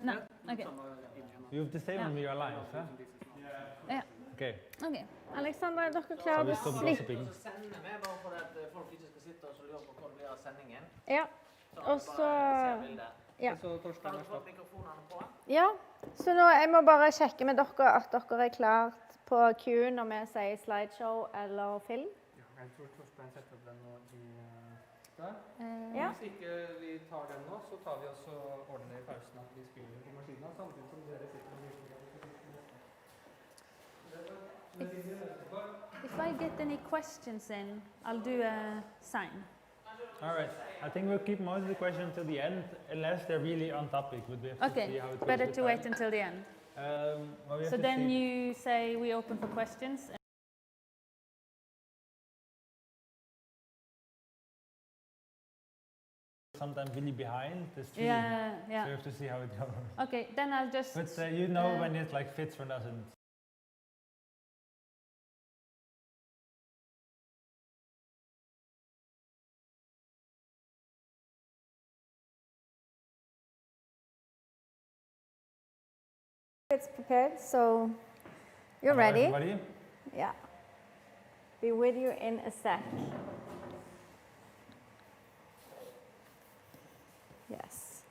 No. Okay. You have the same when we are live, huh? Ja. Okay. Ok. Alexandra, er dere So klare we til stop å gossiping. Så sender vi bare for at folk ikke skal sitte og så lure på hvor det blir av sendingen. Ja. Og så ser bildet. Ja. Har dere fått mikrofonene på? Ja. Så nå jeg må bare sjekke med dere at dere er klart på Q når vi sier slideshow eller film. Ja, jeg tror Torstein setter opp den nå i der. Ja. Hvis ikke vi tar den nå, så tar vi også ordner i pausen at vi spiller på maskinen, samtidig som dere sitter og lyser. If I get any questions in, I'll do a sign. All right. I think we'll keep most of the questions till the end, unless they're really on topic. But we have to see Okay, how it goes better with to time. wait until the end. Well, we have So to then see. you say we open for questions. Sometimes really behind the stream. Yeah, So yeah. you have to see how it goes. Okay, then I'll just. But you know when it like fits or doesn't. It's prepared, so you're Hello, ready. everybody. Yeah. Be with you in a sec. Yes.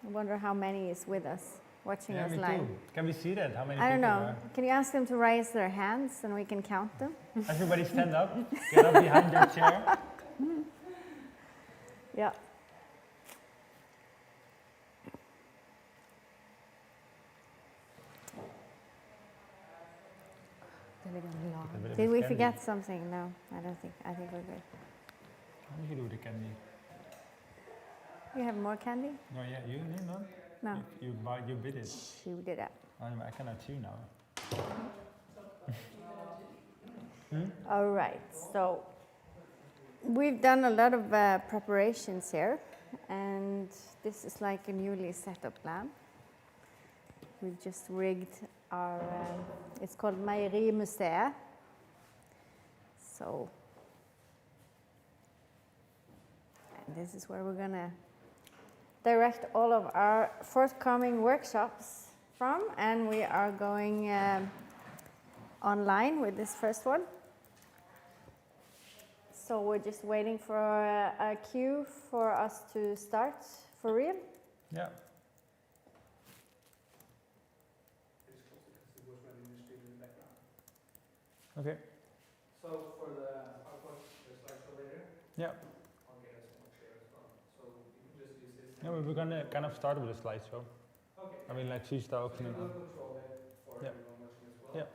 I wonder how many is with us, watching Yeah, us me live. too. Can we see that? How many I don't people know. are? Can you ask them to raise their hands and we can count them? Everybody stand up. Get up behind your chair. Yeah. Did we forget something? No, I don't think. I think we're good. How did you do the candy? You have more candy? No, yeah, you need none? No. You bid it. You did that. I cannot chew now. All right. So we've done a lot of preparations here, and this is like a newly set up lab. We've just rigged our. It's called Meierimuseet. So, and this is where we're gonna direct all of our forthcoming workshops from, and we are going online with this first one. So we're just waiting for a cue for us to start for real. Yeah. Okay. So for the PowerPoint, the slideshow later, Yeah. I'll get a small chair as well. So you can just use this. Yeah, we're gonna kind of start with a slideshow. Okay. I mean, like sista ook. So you will control it for Yeah. everyone watching as well. Yeah.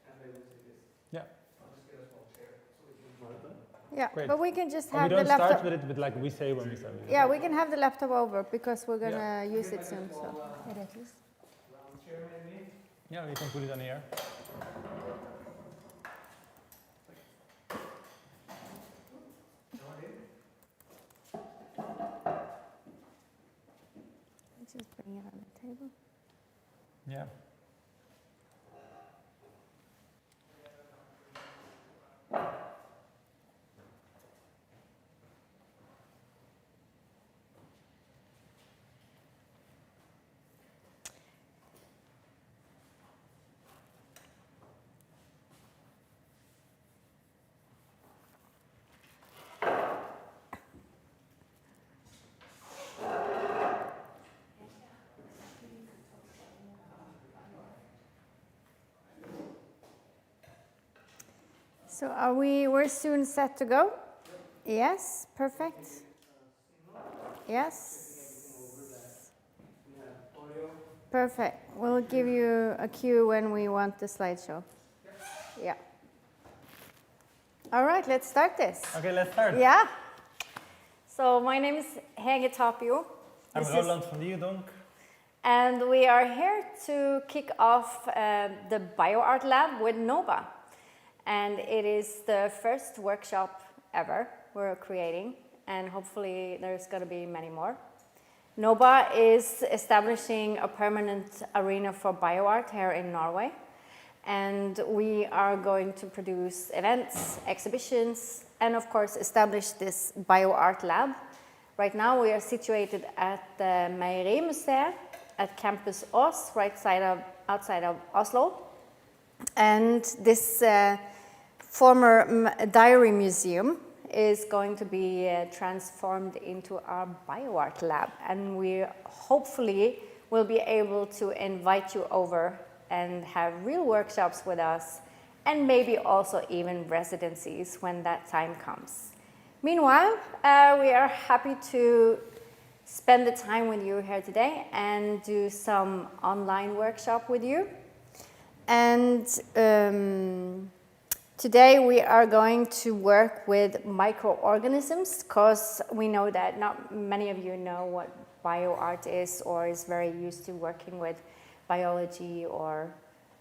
And they will see this. Yeah. I'll just get a small chair so we can enjoy it. Yeah, Great. but we can just And we have the don't start laptop. with it, but like we say when we start with it. Yeah, we can have the laptop over because we're gonna use Give it like a soon. So. small, Yeah, that is. round chair maybe. Yeah, we can put it on here. Just bring it on the table. Yeah. So we're soon set to go? Yes, perfect. Yes. Perfect. We'll give you a cue when we want the slideshow. Yeah. All right, let's start this. Okay, let's start. Yeah. So my name is Hege Tapio. I'm This is- Roland van Dierdonk. And we are here to kick off the BioArt Lab with NOBA. And it is the first workshop ever we're creating, and hopefully there's going to be many more. NOBA is establishing a permanent arena for bioart here in Norway, and we are going to produce events, exhibitions, and of course establish this BioArt Lab. Right now we are situated at the Meierimuseet at Campus Os, outside of Oslo. And this former diary museum is going to be transformed into our bioart lab. And we hopefully will be able to invite you over and have real workshops with us, and maybe also even residencies when that time comes. Meanwhile, we are happy to spend the time with you here today and do some online workshop with you. And today we are going to work with microorganisms, because we know that not many of you know what bioart is or is very used to working with biology or,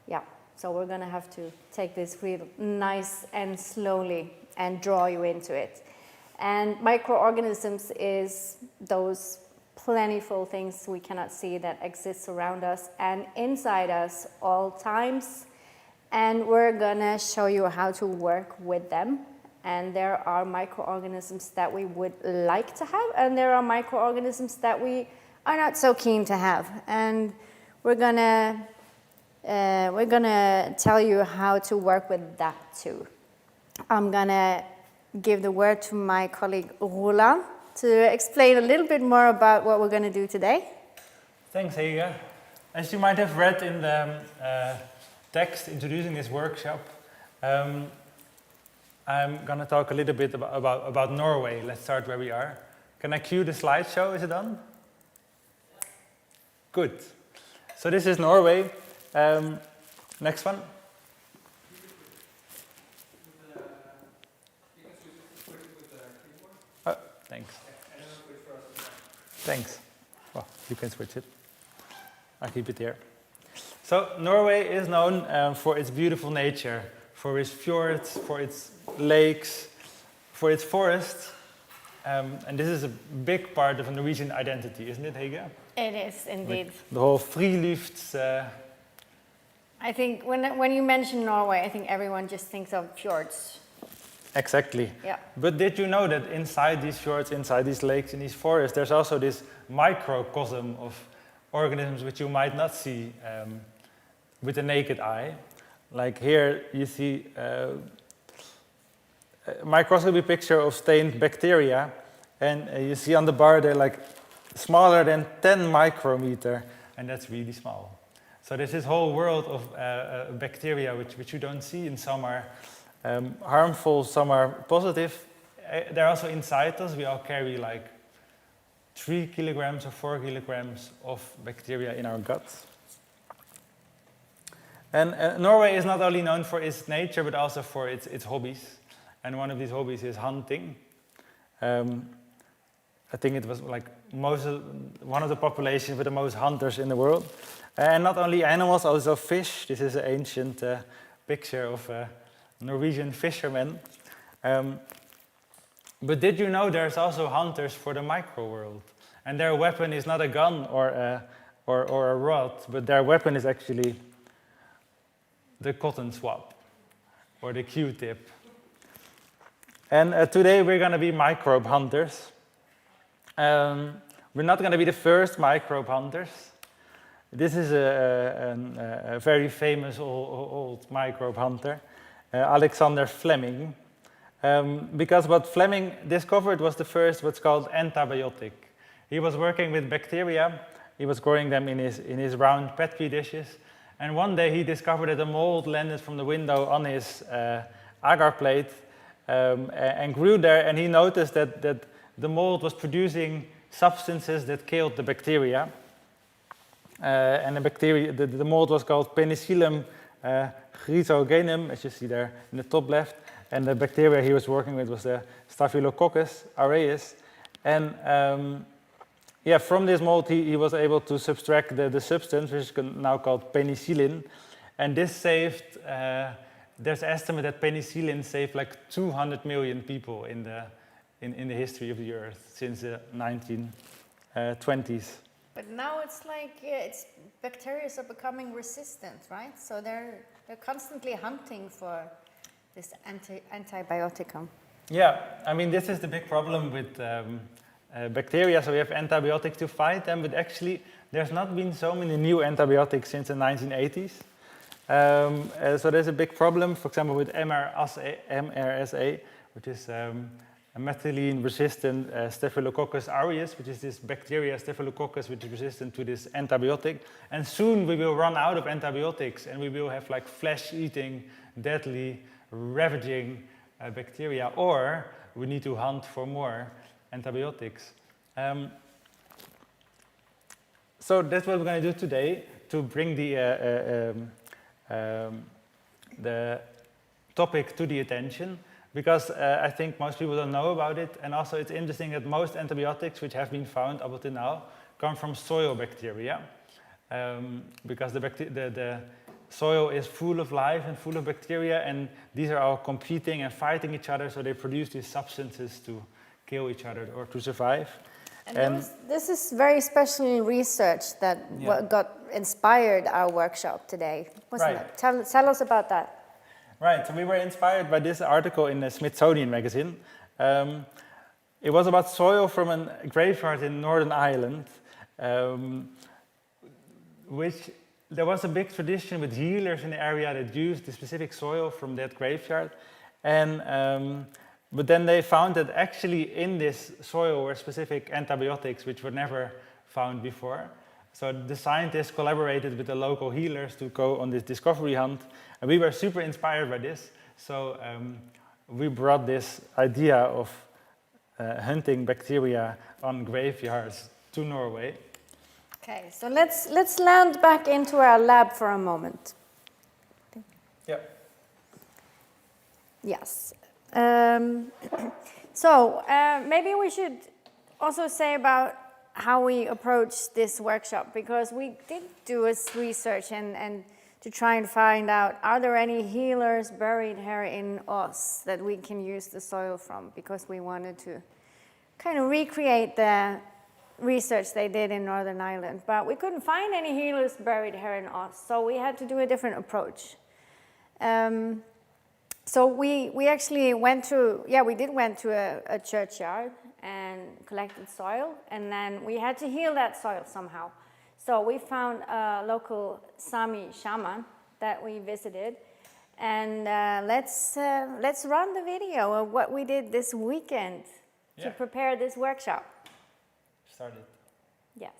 yeah. So we're gonna have to take this real nice and slowly and draw you into it. And microorganisms is those plentiful things we cannot see that exists around us and inside us all times. And we're gonna show you how to work with them. And there are microorganisms that we would like to have, and there are microorganisms that we are not so keen to have. And we're gonna tell you how to work with that too. I'm gonna give the word to my colleague Roland to explain a little bit more about what we're gonna do today. Thanks, Hege. As you might have read in the text introducing this workshop, I'm going to talk a little bit about Norway. Let's start where we are. Can I cue the slideshow? Is it on? Good. So this is Norway. Next one. Oh, thanks. Thanks. Well, you can switch it. I'll keep it here. So Norway is known for its beautiful nature, for its fjords, for its lakes, for its forests. And this is a big part of a Norwegian identity, isn't it, Hege? It is indeed. Like the whole Frilufts. I think when you mention Norway, I think everyone just thinks of fjords. Exactly. Yeah. But did you know that inside these fjords, inside these lakes, in these forests, there's also this microcosm of organisms which you might not see with the naked eye? Like here you see a microscopy picture of stained bacteria, and you see on the bar they're like smaller than 10 micrometer, and that's really small. So there's this whole world of bacteria which you don't see, and some are harmful, some are positive. They're also inside us. We all carry like 3 kilograms or 4 kilograms of bacteria in our guts. And Norway is not only known for its nature, but also for its hobbies. And one of these hobbies is hunting. I think it was like one of the populations with the most hunters in the world. And not only animals, also fish. This is an ancient picture of a Norwegian fisherman. But did you know there's also hunters for the micro world? And their weapon is not a gun or a rod, but their weapon is actually the cotton swab or the Q-tip. And today we're going to be microbe hunters. We're not going to be the first microbe hunters. This is a very famous old microbe hunter, Alexander Fleming. Because what Fleming discovered was the first what's called antibiotic. He was working with bacteria. He was growing them in his round Petri dishes. And one day he discovered that a mold landed from the window on his agar plate and grew there. And he noticed that the mold was producing substances that killed the bacteria. And the mold was called Penicillium chrysogenum, as you see there in the top left. And the bacteria he was working with was the Staphylococcus aureus. And from this mold he was able to subtract the substance, which is now called penicillin. And this saved, there's estimate that penicillin saved like 200 million people in the history of the Earth since the 1920s. But now it's like bacteria are becoming resistant, right? So they're constantly hunting for this antibioticum. Yeah, I mean this is the big problem with bacteria, so we have antibiotics to fight them, but actually there's not been so many new antibiotics since the 1980s. So there's a big problem, for example, with MRSA, which is a methicillin-resistant Staphylococcus aureus, which is this bacteria Staphylococcus which is resistant to this antibiotic. And soon we will run out of antibiotics, and we will have like flesh-eating, deadly, ravaging bacteria, or we need to hunt for more antibiotics. So that's what we're going to do today, to bring the topic to the attention, because I think most people don't know about it, and also it's interesting that most antibiotics which have been found up until now come from soil bacteria, because the soil is full of life and full of bacteria, and these are all competing and fighting each other, so they produce these substances to kill each other or to survive. And this is very special research that got inspired our workshop today, wasn't it? Tell us about that. Right, so we were inspired by this article in the Smithsonian magazine. It was about soil from a graveyard in Northern Ireland, which there was a big tradition with healers in the area that used the specific soil from that graveyard. And but then they found that actually in this soil were specific antibiotics which were never found before. So the scientists collaborated with the local healers to go on this discovery hunt, and we were super inspired by this. So we brought this idea of hunting bacteria on graveyards to Norway. Okay, so let's land back into our lab for a moment. Yeah. Yes. So maybe we should also say about how we approach this workshop, because we did do a research and to try and find out, are there any healers buried here in Os that we can use the soil from, because we wanted to kind of recreate the research they did in Northern Ireland, but we couldn't find any healers buried here in Os, so we had to do a different approach. So we actually went to a churchyard and collected soil, and then we had to heal that soil somehow. So we found a local Sami shaman that we visited, and let's run the video of what we did this weekend to prepare this workshop. Started. Yes.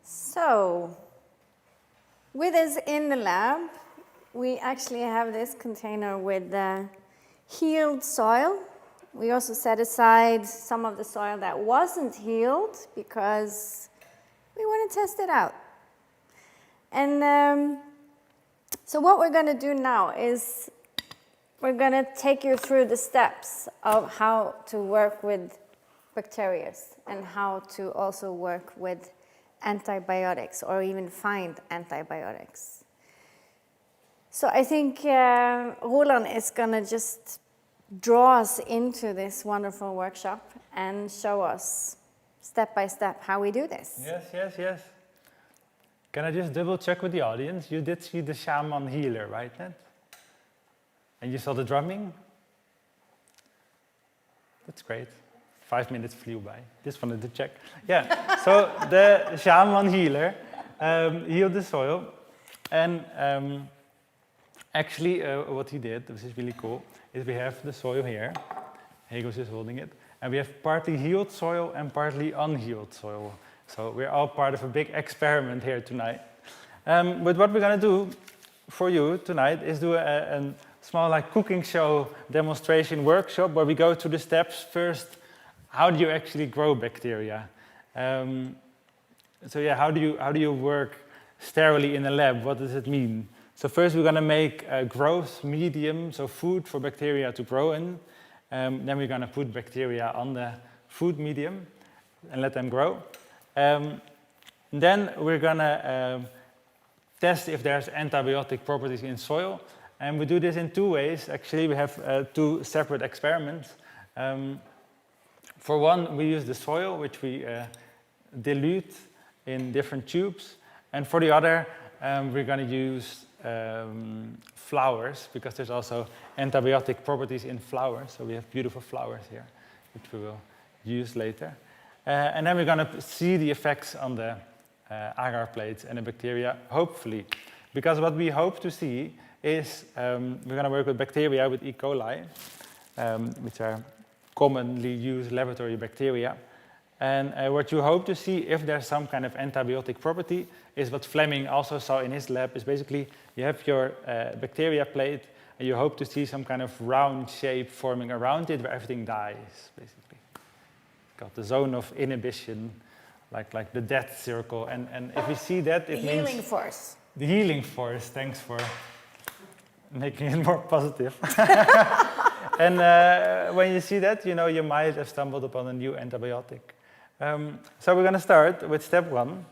So, with us in the lab, we actually have this container with healed soil. We also set aside some of the soil that wasn't healed because we want to test it out. And so what we're going to do now is we're going to take you through the steps of how to work with bacteria and how to also work with antibiotics or even find antibiotics. So I think Roland is going to just draw us into this wonderful workshop and show us step by step how we do this. Yes. Can I just double check with the audience? You did see the shaman healer, right, Ned? And you saw the drumming? That's great. 5 minutes flew by. Just wanted to check. Yeah, so the shaman healer healed the soil. And actually what he did, which is really cool, is we have the soil here. Hego's is holding it. And we have partly healed soil and partly unhealed soil. So we're all part of a big experiment here tonight. But what we're going to do for you tonight is do a small cooking show demonstration workshop where we go through the steps. First, how do you actually grow bacteria? So yeah, how do you work sterilely in a lab? What does it mean? So first we're going to make a growth medium, so food for bacteria to grow in. Then we're going to put bacteria on the food medium and let them grow. Then we're going to test if there's antibiotic properties in soil. And we do this in 2 ways. Actually, we have 2 separate experiments. For one, we use the soil, which we dilute in different tubes. And for the other, we're going to use flowers, because there's also antibiotic properties in flowers. So we have beautiful flowers here, which we will use later. And then we're going to see the effects on the agar plates and the bacteria, hopefully. Because what we hope to see is we're going to work with bacteria with E. coli, which are commonly used laboratory bacteria. And what you hope to see, if there's some kind of antibiotic property, is what Fleming also saw in his lab, is basically you have your bacteria plate, and you hope to see some kind of round shape forming around it where everything dies, basically. Got the zone of inhibition, like the death circle. And if we see that, it means... The healing force. The healing force, thanks for making it more positive. And when you see that, you might have stumbled upon a new antibiotic. So we're going to start with step 1.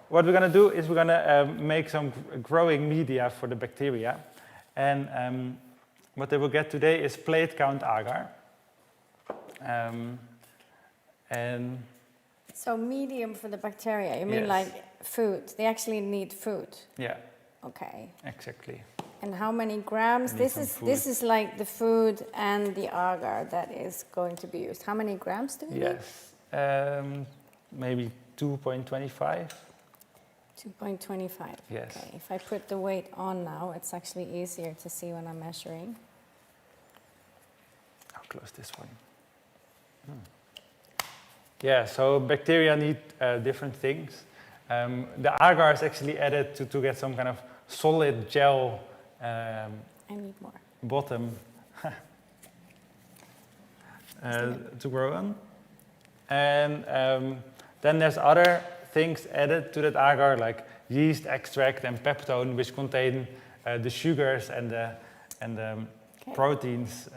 What we're going to do is we're going to make some growing media for the bacteria. And what they will get today is plate count agar. And so medium for the bacteria, you mean Yes. like food? They actually need food. yeah, Okay. exactly. And how many grams? Need This some is food. like the food and the agar that is going to be used. How many grams do we need? Yes, maybe 2.25. 2.25. Yes. Okay. If I put the weight on now, it's actually easier to see when I'm measuring. I'll close this one. Yeah, so bacteria need different things. The agar is actually added to get some kind of solid gel I need more. bottom to grow on. And then there's other things added to that agar, like yeast extract and peptone, which contain the sugars and the Okay. proteins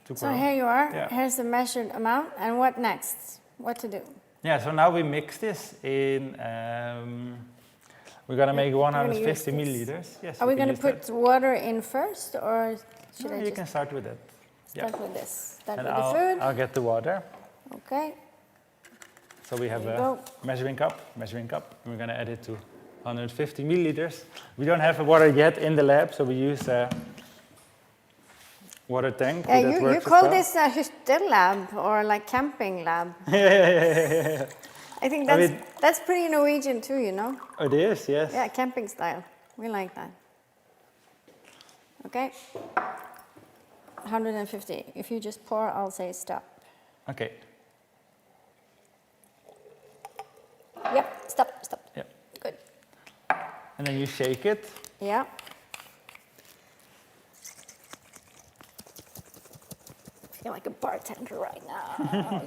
to So grow. here you are. Yeah. Here's the measured amount. And what next? What to do? Yeah, so now we mix this in. We're gonna make gonna 150 use this. milliliters. Yes. Are you we can going to use put that. water in first, or should No, I you just can start with that. start with this? Start And with the food. I'll get the water. Okay. So we have There a you go. measuring cup. And we're gonna add it to 150 milliliters. We don't have a water yet in the lab, so we use a water tank. Yeah, that you works as call well. this a hytte lab or like camping lab. Yeah. I think I that's mean- that's pretty Norwegian too, you know. It is, yes. Yeah, camping style. We like that. Okay. 150. If you just pour, I'll say stop. Okay. Yep, stop. Yeah. Good. And then you shake it. Yeah. I feel like a bartender right now.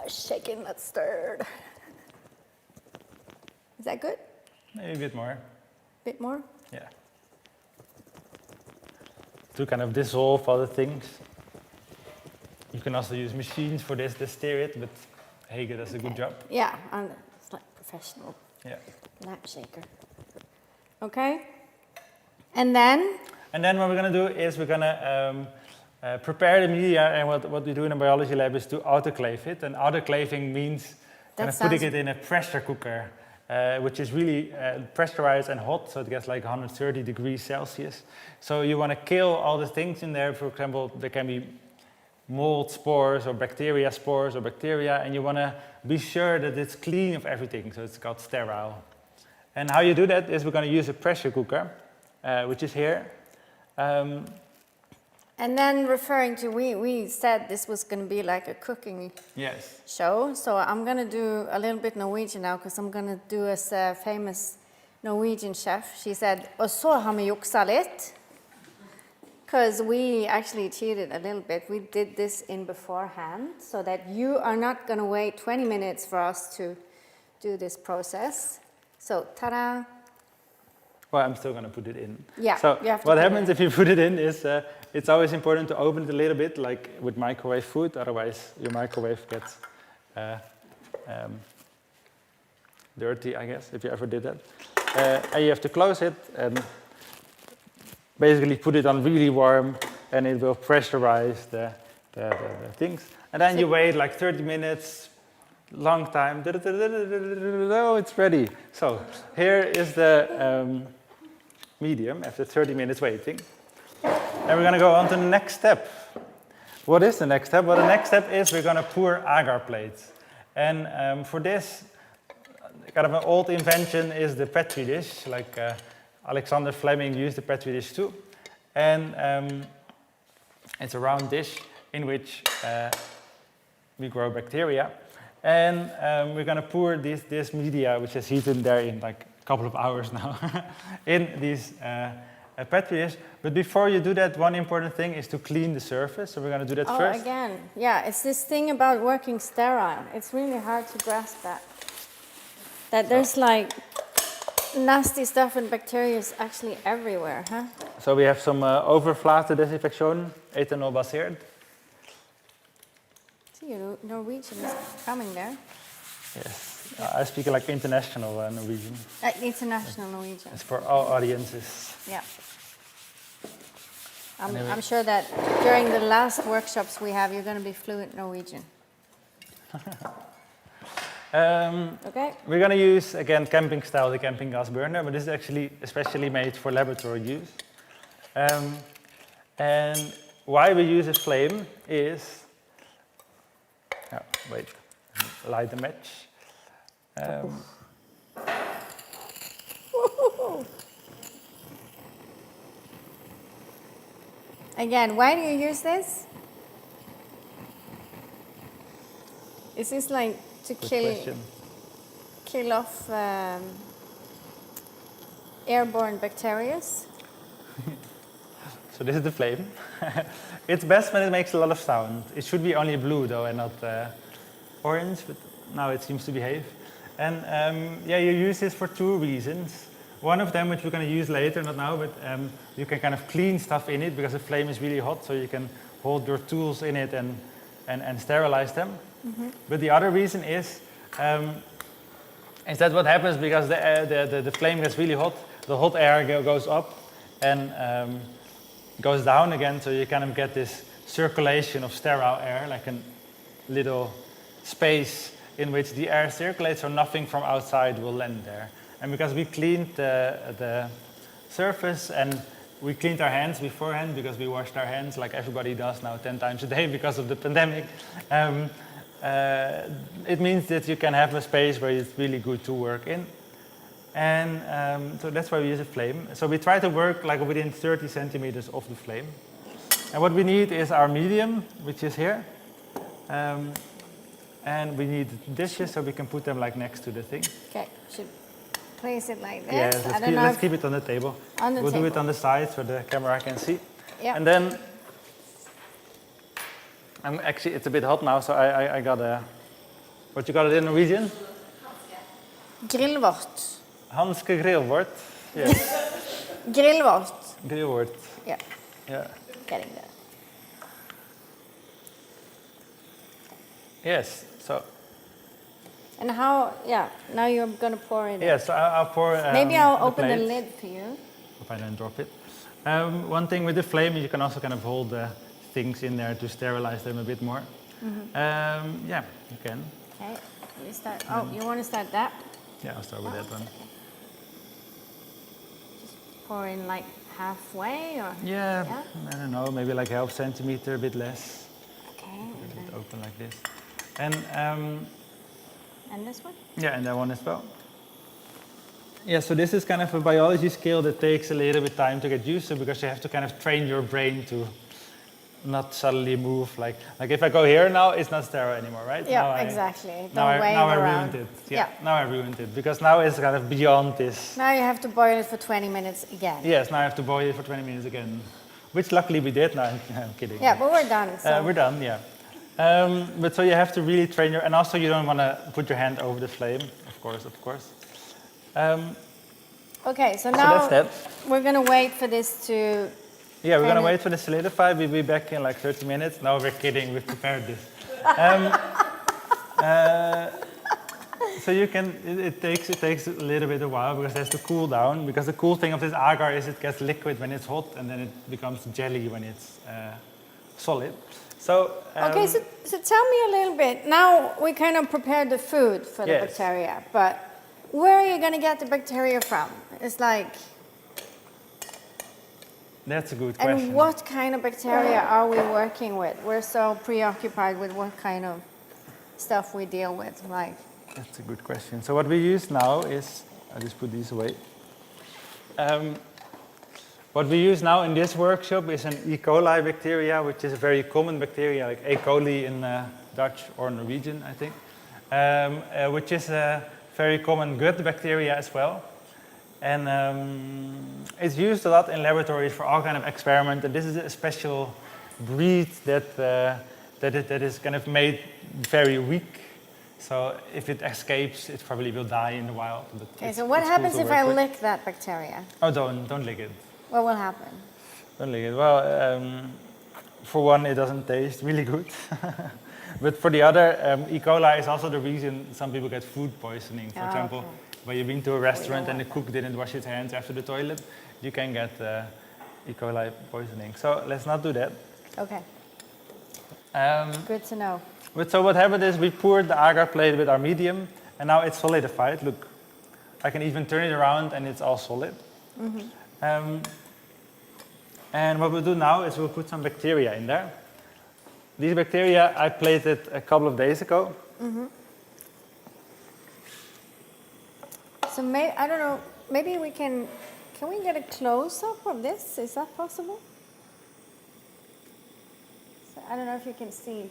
Shaking, not stirred. Is that good? Maybe a bit more. Bit more? Yeah. To kind of dissolve other things. You can also use machines for this to stir it, but Hege does a good job. Yeah, it's like professional Yeah. lap shaker. Okay. And then? And then what we're going to do is we're going to prepare the media, and what we do in the biology lab is to autoclave it. And autoclaving means kind of putting it in a pressure cooker, which is really pressurized and hot, so it gets like 130 degrees Celsius. So you want to kill all the things in there. For example, there can be mold spores or bacteria spores or bacteria, and you want to be sure that it's clean of everything, so it's got sterile. And how you do that is we're going to use a pressure cooker, which is here. And then referring to, we said this was going to be like a cooking show, so I'm going to do a little bit Norwegian now, because I'm going to do as a famous Norwegian chef. She said, og så har vi juksa litt. Because we actually cheated a little bit. We did this in beforehand, so that you are not going to wait 20 minutes for us to do this process. So, ta-da! Well, I'm still going to put it in. Yeah, so you have to what happens if you put it in is it's always important to open it a little bit, like with microwave food, otherwise your microwave gets dirty, I guess, if you ever did that. And you have to close it and basically put it on really warm, and it will pressurize the things. And then you wait like 30 minutes, long time. Oh, it's ready. So here is the medium after 30 minutes waiting. And we're going to go on to the next step. What is the next step? Well, the next step is we're going to pour agar plates. And for this, kind of an old invention is the Petri dish, like Alexander Fleming used the Petri dish too. And it's a round dish in which we grow bacteria. And we're going to pour this media, which is heated there in like a couple of hours now, in these Petri dish. But before you do that, one important thing is to clean the surface. So we're going to do that first. Oh, again. Yeah, it's this thing about working sterile. It's really hard to grasp that. That there's like nasty stuff and bacteria is actually everywhere, huh? So we have some overflatedesinfection, ethanol-baseerd. See, Norwegian is coming there. Yes, I speak like international Norwegian. International Norwegian. It's for all audiences. Yeah. Anyway. I'm sure that during the last workshops we have, you're going to be fluent Norwegian. Okay. We're going to use, again, camping style, the camping gas burner, but this is actually especially made for laboratory use. And why we use a flame is, light the match. Again, why do you use this? Is this like to kill off airborne bacteria? So this is the flame. It's best when it makes a lot of sound. It should be only blue though, and not orange, but now it seems to behave. And yeah, you use this for two reasons. One of them, which we're going to use later, not now, but you can kind of clean stuff in it because the flame is really hot, so you can hold your tools in it and sterilize them. Mm-hmm. But the other reason is that what happens because the flame gets really hot, the hot air goes up and goes down again, so you kind of get this circulation of sterile air, like a little space in which the air circulates, so nothing from outside will land there. And because we cleaned the surface and we cleaned our hands beforehand, because we washed our hands like everybody does now 10 times a day because of the pandemic, it means that you can have a space where it's really good to work in. And so that's why we use a flame. So we try to work like within 30 centimeters of the flame. And what we need is our medium, which is here. And we need dishes so we can put them like next to the thing. Okay, should place it like this. Yes, let's keep it on the table. We'll do it on the side so the camera can see. Yeah. And then, actually it's a bit hot now, so I got a, what you call it in Norwegian? Grillvort. Hanske grillvort. Yes. Grillvort. Grillvort. Yeah. Yeah. Getting there. Yes. So. And how? Yeah. Now you're gonna pour it. Yes. So I'll pour. Maybe I'll open the lid for you. If I don't drop it. One thing with the flame, you can also kind of hold the things in there to sterilize them a bit more. Yeah, you can. Okay, we start. Oh, you want to start that? Yeah, I'll start with that one. Pour in like halfway, or Yeah, Yeah? I don't know, maybe like half centimeter, a bit less. okay, A bit open like this. And and this one. yeah, and that one as well. Yeah, so this is kind of a biology skill that takes a little bit time to get used to, because you have to kind of train your brain to not suddenly move. Like if I go here now, it's not sterile anymore, right? Yeah, Now exactly. Now Don't wave I around. ruined it. Yeah, now I ruined it, because now it's kind of beyond this. Now you have to boil it for 20 minutes again. Yes, now I have to boil it for 20 minutes again, which luckily we did. No, I'm kidding. Yeah, but we're done. So. We're done, yeah. But so you have to really train and also you don't want to put your hand over the flame, of course. Okay, so now that's that. we're going to wait for this to... Yeah, we're going to Kinda- wait for the solidify. We'll be back in like 30 minutes. No, we're kidding. We've prepared this. So you can, it takes a little bit of a while because it has to cool down. Because the cool thing of this agar is it gets liquid when it's hot and then it becomes jelly when it's solid. So Okay, so tell me a little bit. Now we kind of prepared the food for the Yes. bacteria, but where are you going to get the bacteria from? It's like, that's a good question. and what kind of bacteria are we working with? We're so preoccupied with what kind of stuff we deal with. Like, That's a good question. So what we use now is, I'll just put these away. What we use now in this workshop is an E. coli bacteria, which is a very common bacteria, like E. coli in Dutch or Norwegian, I think, which is a very common gut bacteria as well. And it's used a lot in laboratories for all kind of experiments. And this is a special breed that is kind of made very weak. So if it escapes, it probably will die in the wild. But okay, it's- so what it's cool happens to if work I with. lick that bacteria? Oh, don't lick it. What will happen? Don't lick it. Well, for one, it doesn't taste really good. But for the other, E. coli is also the reason some people get food poisoning. For Ah, example, okay. when you've been to a restaurant and the want cook didn't wash his hands after the toilet, you can get E. coli poisoning. So let's not do that. Okay, Um, good to know. But so what happened is we poured the agar plate with our medium, and now it's solidified. Look, I can even turn it around, and it's all solid. And what we'll do now is we'll put some bacteria in there. These bacteria I plated a couple of days ago. So I don't know, maybe we can we get a close-up of this? Is that possible? So I don't know if you can see.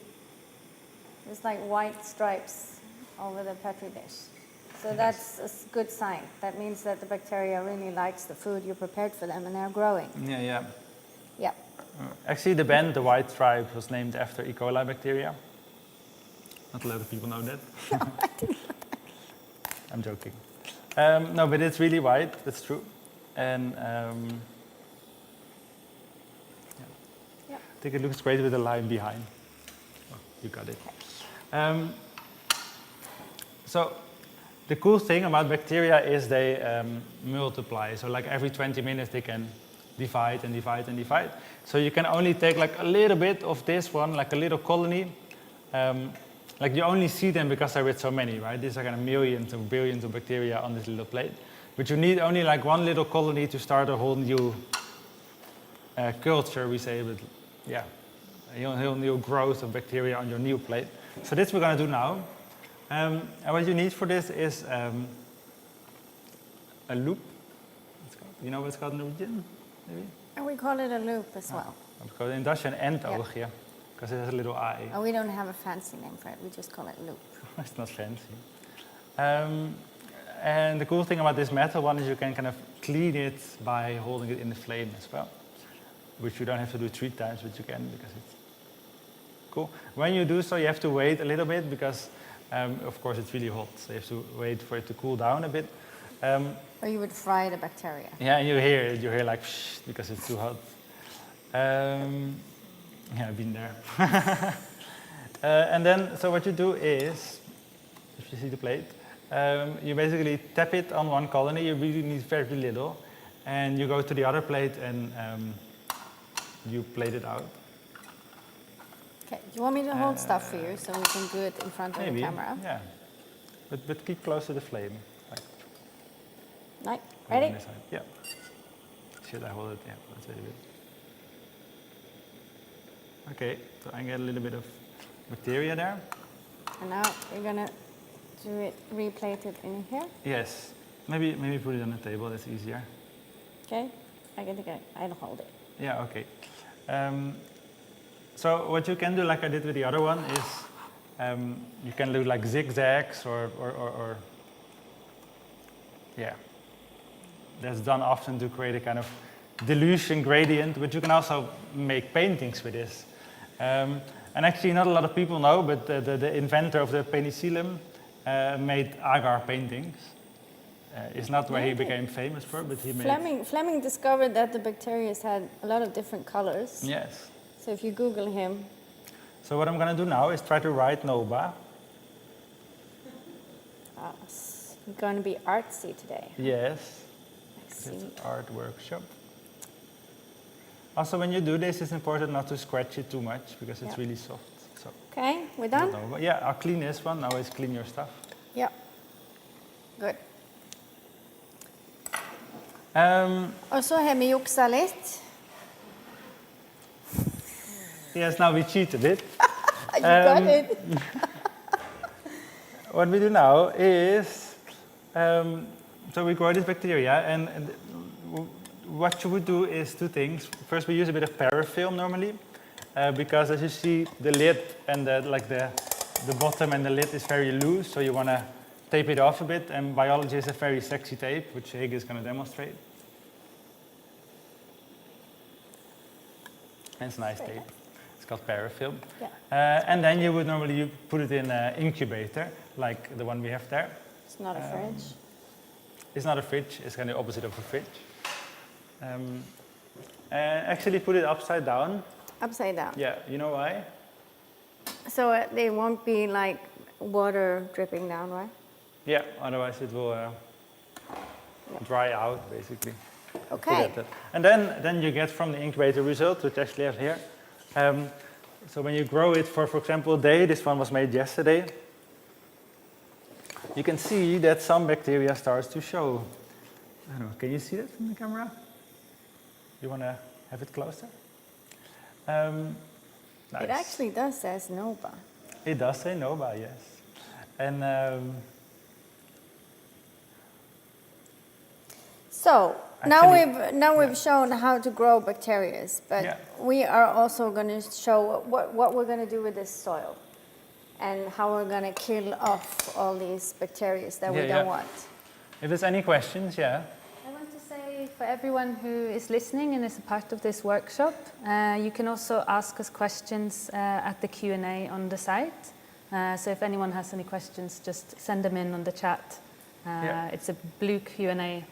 There's like white stripes over the petri dish. So that's a good sign. That means that the bacteria really likes the food you prepared for them and they're growing. Yeah. Yeah. Actually, the band, the white stripe, was named after E. coli bacteria. Not a lot of people know that. I'm joking. No, but it's really white. That's true. And Yeah. I think it looks great with the line behind. Oh, you got it. So the cool thing about bacteria is they multiply. So like every 20 minutes they can divide and divide and divide. So you can only take like a little bit of this one, like a little colony. Like you only see them because they're with so many, right? These are kind of millions and billions of bacteria on this little plate. But you need only like one little colony to start a whole new culture, we say, but yeah, a whole new growth of bacteria on your new plate. So this we're going to do now. And what you need for this is a loop. You know what it's called in Norwegian, maybe? And we call it a loop as well. It's called in Dutch an endoogje, because it has a little eye. Oh, we don't have a fancy name for it. We just call it loop. It's not fancy. And the cool thing about this metal one is you can kind of clean it by holding it in the flame as well, which you don't have to do 3 times, but you can because it's cool. When you do so, you have to wait a little bit because, of course, it's really hot. So you have to wait for it to cool down a bit. Or you would fry the bacteria. Yeah, and you hear it. You hear like shh, because it's too hot. Yeah, I've been there. And then, so what you do is, if you see the plate, you basically tap it on one colony. You really need very little. and you go to the other plate and you plate it out. Okay, you want me to hold stuff for you so we can do it in front of Maybe, the camera? yeah. But keep close to the flame. Like, Right, put it on ready? this side. Yeah. Should I hold it? Yeah, that's really good. Okay, so I get a little bit of bacteria there. And now we're gonna do it, replate it in here. Yes. Maybe put it on the table, that's easier. Okay, I'll hold it. Yeah, okay. So what you can do, like I did with the other one, is you can do like zigzags or yeah. That's done often to create a kind of dilution gradient, but you can also make paintings with this. And actually not a lot of people know, but the inventor of the penicillin made agar paintings. It's not where he became famous for, but he made... Fleming discovered that the bacteria had a lot of different colors. Yes. So if you Google him. So what I'm going to do now is try to write Nova. You're going to be artsy today. Yes. I It's see. an art workshop. Also, when you do this, it's important not to scratch it too much because it's really soft. So, Okay, we're done? Nova. Yeah, I'll clean this one. Now is clean your stuff. Yeah. Good. Og så har vi juksa litt. Yes, now we cheated it. You got it. What we do now is, so we grow this bacteria, and what you would do is two things. First, we use a bit of parafilm normally, because as you see, the lid and the bottom and the lid is very loose, so you want to tape it off a bit. And biology is a very sexy tape, which Hege is going to demonstrate. And it's a nice tape. It's called parafilm. Yeah. And then you would normally put it in an incubator, like the one we have there. It's not a fridge. It's not a fridge, it's kind of the opposite of a fridge. Actually put it upside down. Upside down. Yeah, you know why? So they won't be like water dripping down, right? Yeah, otherwise it will dry out, basically. Okay. And then you get from the incubator result, which actually I have here. So when you grow it for example, a day, this one was made yesterday, you can see that some bacteria starts to show. I don't know, can you see that from the camera? You want to have it closer? Nice. It actually does say Nova. It does say Nova, yes. And so actually, now we've shown how to grow bacteria, but we are also going to show what we're going to do with this soil and how we're going to kill off all these bacteria that we don't want. If there's any questions, I want to say for everyone who is listening and is a part of this workshop, you can also ask us questions at the Q&A on the site. So if anyone has any questions, just send them in on the chat. It's a blue Q&A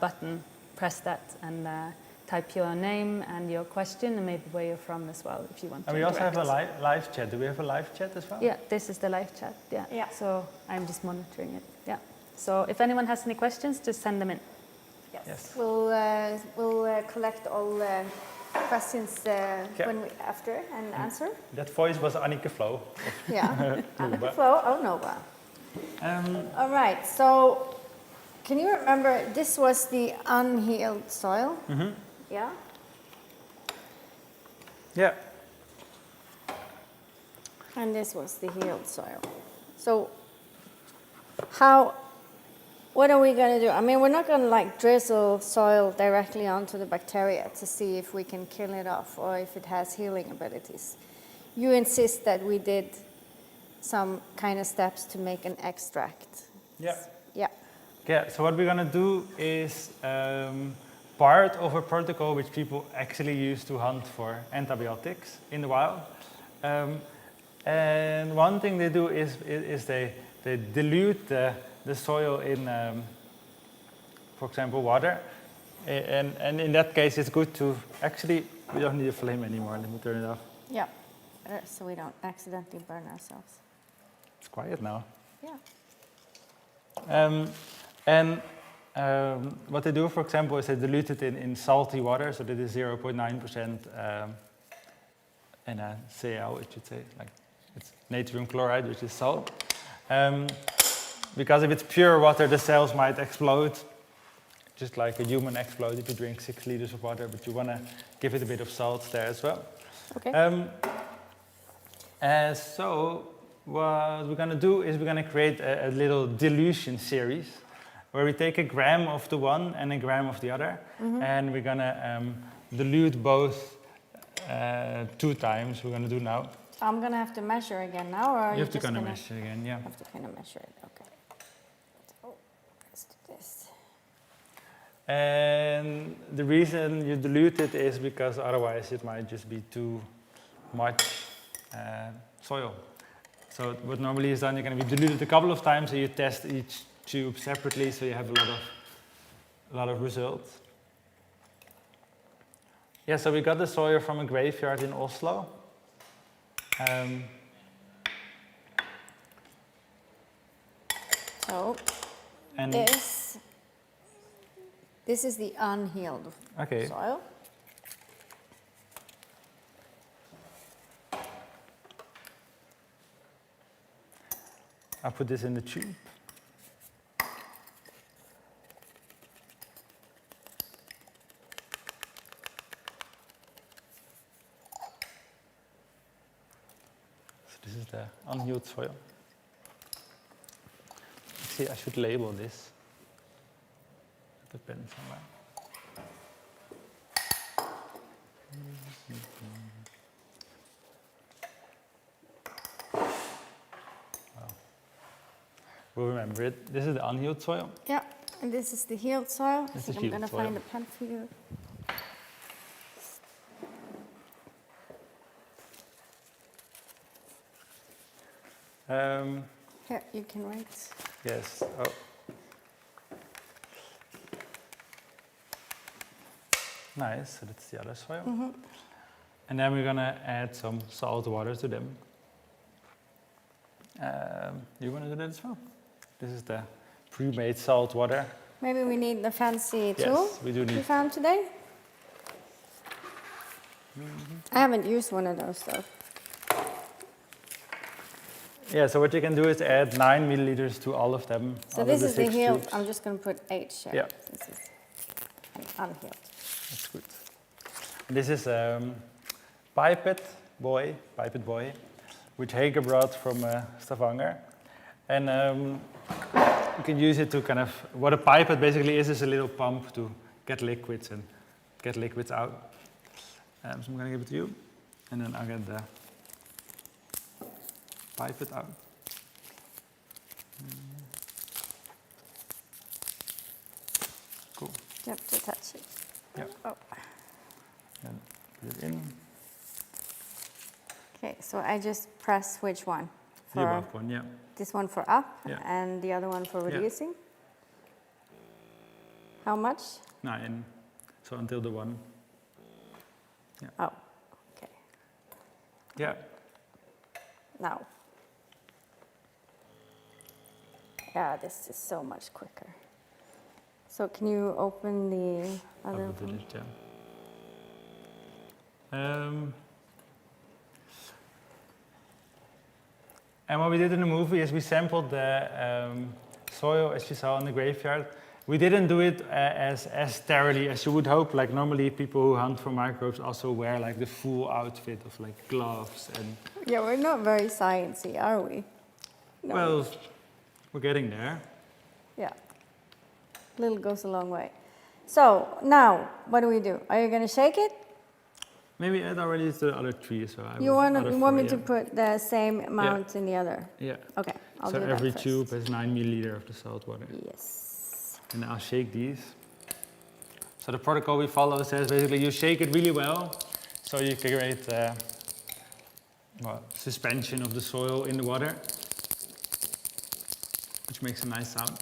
button. Press that and type your name and your question and maybe where you're from as well if you want to. And we also have a live chat. Do we have a live chat as well? Yeah, this is the live chat. Yeah. So I'm just monitoring it. Yeah. So if anyone has any questions, just send them in. Yes. We'll collect all the questions after and answer. That voice was Anneke Flo. Yeah, Anneke Flo of Nova. All right, so can you remember this was the unhealed soil? Mm-hmm. Yeah? Yeah. And this was the healed soil. So what are we going to do? I mean, we're not going to like drizzle soil directly onto the bacteria to see if we can kill it off or if it has healing abilities. You insist that we did some kind of steps to make an extract. Yeah. Yeah. Yeah, so what we're going to do is part of a protocol which people actually use to hunt for antibiotics in the wild. And one thing they do is they dilute the soil in, for example, water. And in that case, it's good to actually, we don't need a flame anymore. Let me turn it off. Yeah, so we don't accidentally burn ourselves. It's quiet now. Yeah. And what they do, for example, is they dilute it in salty water, so that is 0.9% NaCl, it should say, like it's natrium chloride, which is salt. Because if it's pure water, the cells might explode, just like a human explodes if you drink 6 liters of water, but you want to give it a bit of salt there as well. Okay. So what we're going to do is we're going to create a little dilution series where we take a gram of the one and a gram of the other, and we're going to dilute both 2 times. We're going to do now. I'm gonna have to measure again now, or are You have to just kind of gonna measure again, yeah. have to kind of measure it. Okay. So let's do this. And the reason you dilute it is because otherwise it might just be too much soil. So what normally is done, you're going to be diluted a couple of times, so you test each tube separately, so you have a lot of results. Yeah, so we got the soil from a graveyard in Oslo. So And this is the unhealed okay. soil. I'll put this in the tube. So this is the unhealed soil. See, I should label this. It depends on that. We'll remember it. This is the unhealed soil. Yeah, and this is the healed soil. This I is think I'm healed gonna soil. find a pen for you. Here, you can write. Yes. Oh. Nice. So that's the other soil. And then we're gonna add some salt water to them. You wanna do that as well? This is the pre-made salt water. Maybe we need the fancy tool Yes, we do we need. found today. I haven't used one of those though. Yeah. So what you can do is add 9 milliliters to all of them. So all this of is the 6 healed. tubes. I'm just gonna put H here. Yeah. This is an unhealed. That's good. This is pipette boy, which Hege brought from Stavanger. And you can use it to kind of, what a pipette basically is a little pump to get liquids and get liquids out. So I'm going to give it to you. And then I'll get the pipette out. Cool. You have to touch it. Yeah. Oh. And put it in. Okay, so I just press which one? The above one, yeah. This one for up Yeah. and the other one for Yeah. reducing? How much? 9. So until the 1. Oh, okay. Yeah. Now. Yeah, this is so much quicker. So can you open the other I'll do one? it, yeah. And what we did in the movie is we sampled the soil, as you saw in the graveyard. We didn't do it as sterilely as you would hope. Like normally people who hunt for microbes also wear like the full outfit of like gloves and... Yeah, we're not very sciencey, are we? No. Well, we're getting there. Yeah. Little goes a long way. So now, what do we do? Are you going to shake it? Maybe add already to the other 3, so I You would- want other me 4, to yeah. put the same amount in the other? Yeah. Okay, I'll So do that every first. tube has 9 milliliters of the salt water. Yes. And I'll shake these. So the protocol we follow says basically you shake it really well, so you create suspension of the soil in the water, which makes a nice sound.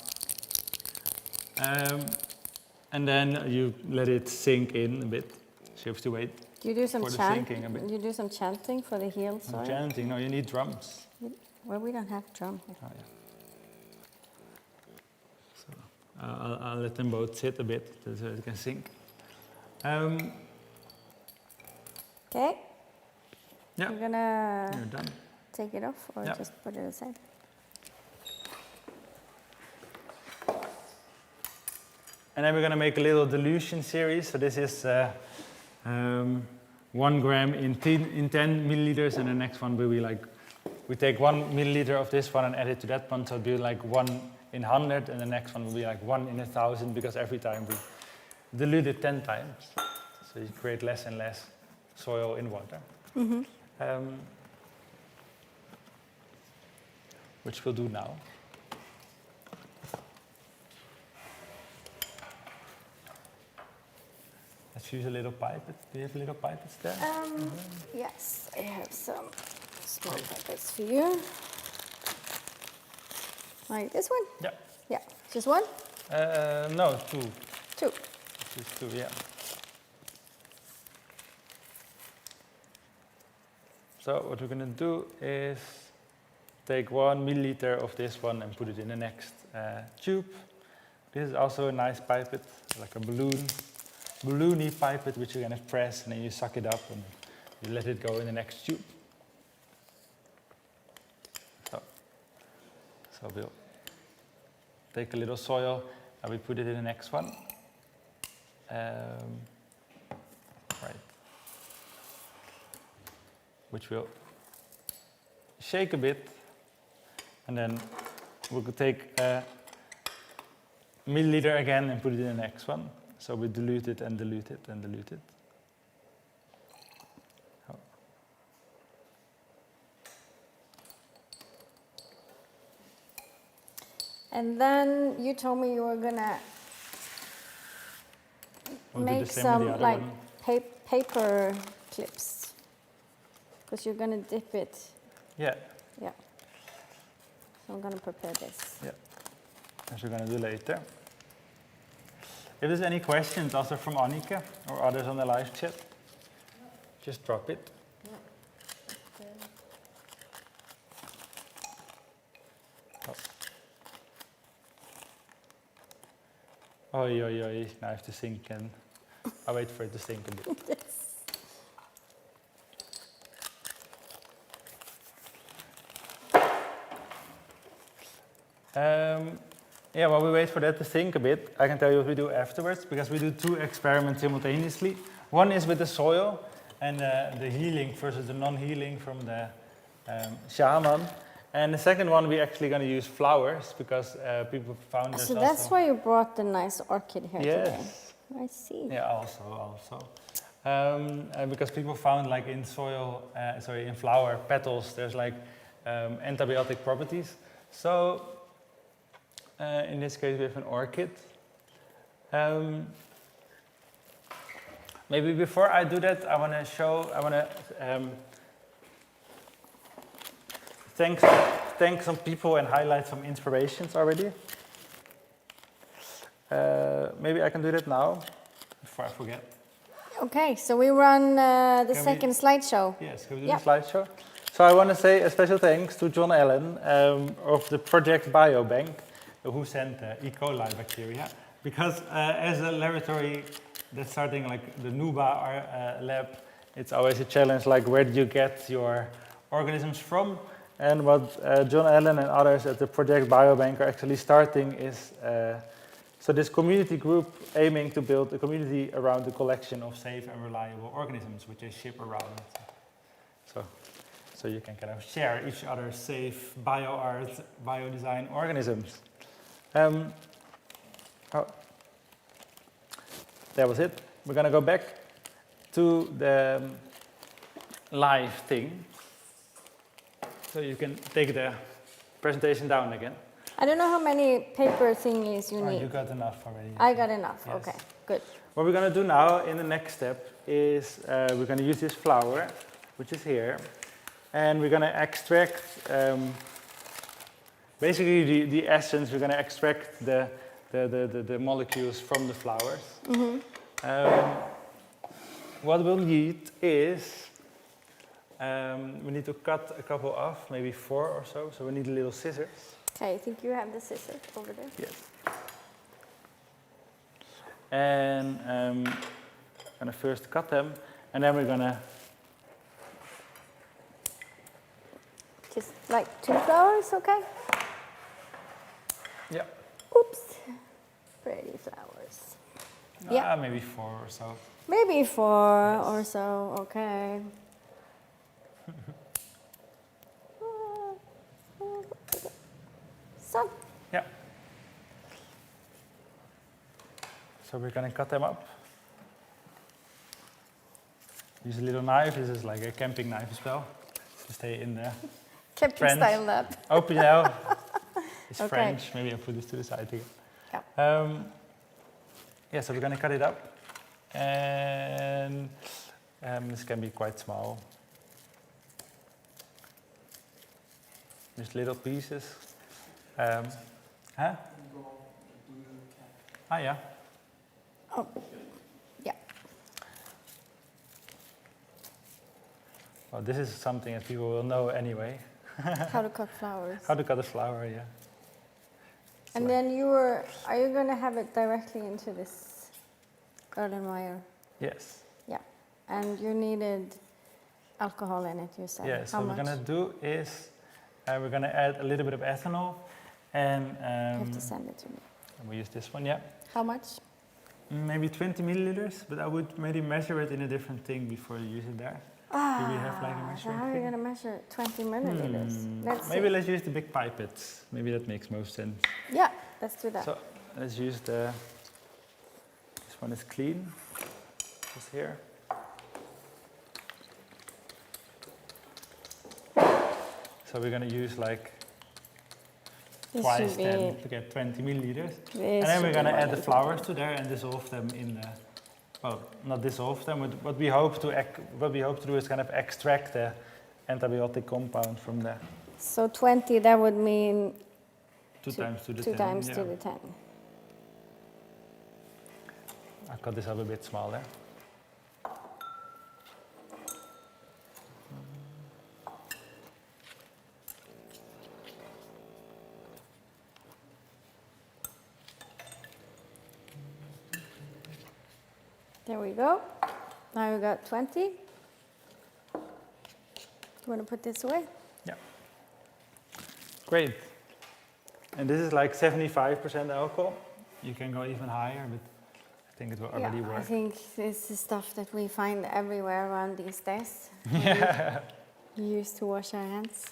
And then you let it sink in a bit. So you have to wait. Do you do some For the chant? sinking a bit. You do some chanting for the healed soil? Chanting, no, you need drums. Well, we don't have drum here. Oh, yeah. So I'll let them both sit a bit so it can sink. Okay. Yeah, You're gonna you're done. take it off or Yeah. just put it aside? And then we're going to make a little dilution series. So this is 1 gram in 10 milliliters, and the next one will be like, we take 1 milliliter of this one and add it to that one, so it'll be like 1 in 100, and the next one will be like 1 in 1,000, because every time we dilute it 10 times. So you create less and less soil in water. Which we'll do now. Let's use a little pipette. Do you have little pipettes there? Yes, I have some small pipettes for you. Like this one? Yeah. Yeah, just one? No, 2. Two. Just 2, yeah. So what we're going to do is take 1 milliliter of this one and put it in the next tube. This is also a nice pipette, like a balloony pipette, which you're going to press, and then you suck it up and you let it go in the next tube. So we'll take a little soil and we put it in the next one. Right. Which will shake a bit, and then we could take a milliliter again and put it in the next one. So we dilute it and dilute it and dilute it. Oh. And then you told me you were gonna We'll do the make same with the some other like one. paper clips, because you're gonna dip it. Yeah, Yeah. So I'm gonna prepare this. yeah. As we're going to do later. If there's any questions also from Annika or others on the live chat, just drop it. Oh. Oi, oi, oi, now I have to sink, and I'll wait for it to sink a bit. Yes. Yeah, while we wait for that to sink a bit, I can tell you what we do afterwards, because we do 2 experiments simultaneously. One is with the soil and the healing versus the non-healing from the shaman. And the second one, we're actually going to use flowers, because people found there's So that's also... why you brought the nice orchid here today. Yes. I see. Yeah, also. And because people found, like, in soil, in flower petals, there's like antibiotic properties. So in this case, we have an orchid. Maybe before I do that, I want to thank some people and highlight some inspirations already. Maybe I can do that now, before I forget. Okay, so we run the Can we- second slideshow. Yes, can we do Yeah. the slideshow? So I want to say a special thanks to John Allen of the Project Biobank, who sent E. coli bacteria. Because as a laboratory that's starting like the NUBA lab, it's always a challenge, like where do you get your organisms from? And what John Allen and others at the Project Biobank are actually starting is so this community group aiming to build a community around the collection of safe and reliable organisms, which they ship around. So you can kind of share each other's safe bio-art, bio-design organisms. That was it. We're going to go back to the live thing. So you can take the presentation down again. I don't know how many paper thingies you Oh, need. you got enough already. I got enough. Yes. Okay, good. What we're going to do now in the next step is we're going to use this flower, which is here, and we're going to extract basically the essence. We're going to extract the molecules from the flowers. What we'll need is we need to cut a couple off, maybe 4 or so. So we need little scissors. Okay, I think you have the scissors over there. Yes. And gonna first cut them, and then we're gonna Just like 2 flowers, okay? yeah, Oops. Pretty flowers. Yeah. maybe 4 or so. Maybe 4 or so, okay. So, Yeah. So we're gonna cut them up. Use a little knife. This is like a camping knife as well. To stay in there. camping French. style lab. Open now. It's Okay. French. Maybe I'll put this to the side again. Yeah. Yeah, so we're gonna cut it up. And this can be quite small. Just little pieces. Huh? Ah, yeah. Oh, yeah. Well, this is something that people will know anyway. How to cut flowers. How to cut a flower, yeah. And then are you going to have it directly into this Erlenmeyer? Yes. Yeah. And you needed alcohol in it, you said. Yeah, so How what much? we're going to do is we're going to add a little bit of ethanol. And You have to send it to me. we use this one, yeah. How much? Maybe 20 milliliters, but I would maybe measure it in a different thing before you use it there. Do we have like a So measuring how are you thing? going to measure 20 milliliters? Let's Maybe see. let's use the big pipettes. Maybe that makes most sense. Yeah, let's do that. So let's use this one is clean, just here. So we're gonna use like This twice should be- 10 to get 20 milliliters. This And then should we're be gonna more add the than flowers to there and dissolve them in, well, not dissolve them, but what we hope to do is kind of extract the antibiotic compound from there. So 20, that would mean 2 times to the 2 10. times yeah. to the 10. I'll cut this up a bit smaller. There we go. Now we got 20. You want to put this away? Yeah. Great. And this is like 75% alcohol. You can go even higher, but I think it will already I work. think this is stuff that we find everywhere around these days. Yeah. We used to wash our hands.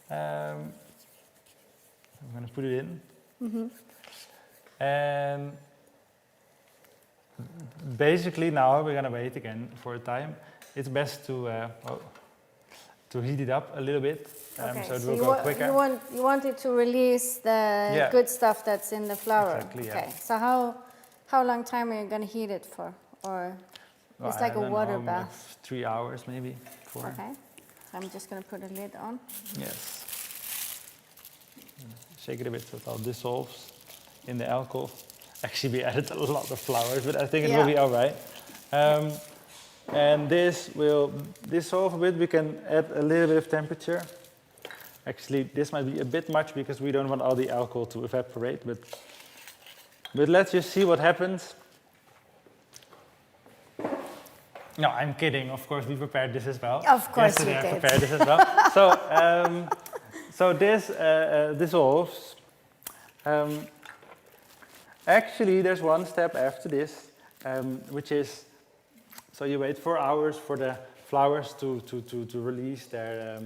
I'm going to put it in. Mm-hmm. And basically now we're going to wait again for a time. It's best to heat it up a little bit, so it will go quicker. You want it to release the good stuff that's in the flour. Exactly, yeah. Okay. So how long time are you going to heat it for? Or Well, it's I like a don't water know, like bath. 3 hours maybe, 4. Okay. So I'm just going to put a lid on. Yes. Shake it a bit so it all dissolves in the alcohol. Actually, we added a lot of flowers, but I think it will be all right. And this will dissolve a bit. We can add a little bit of temperature. Actually, this might be a bit much because we don't want all the alcohol to evaporate. But let's just see what happens. No, I'm kidding. Of course, we prepared this as well. Of course Yesterday we I did. prepared this as well. So this dissolves. Actually, there's one step after this, which is, so you wait 4 hours for the flowers to release their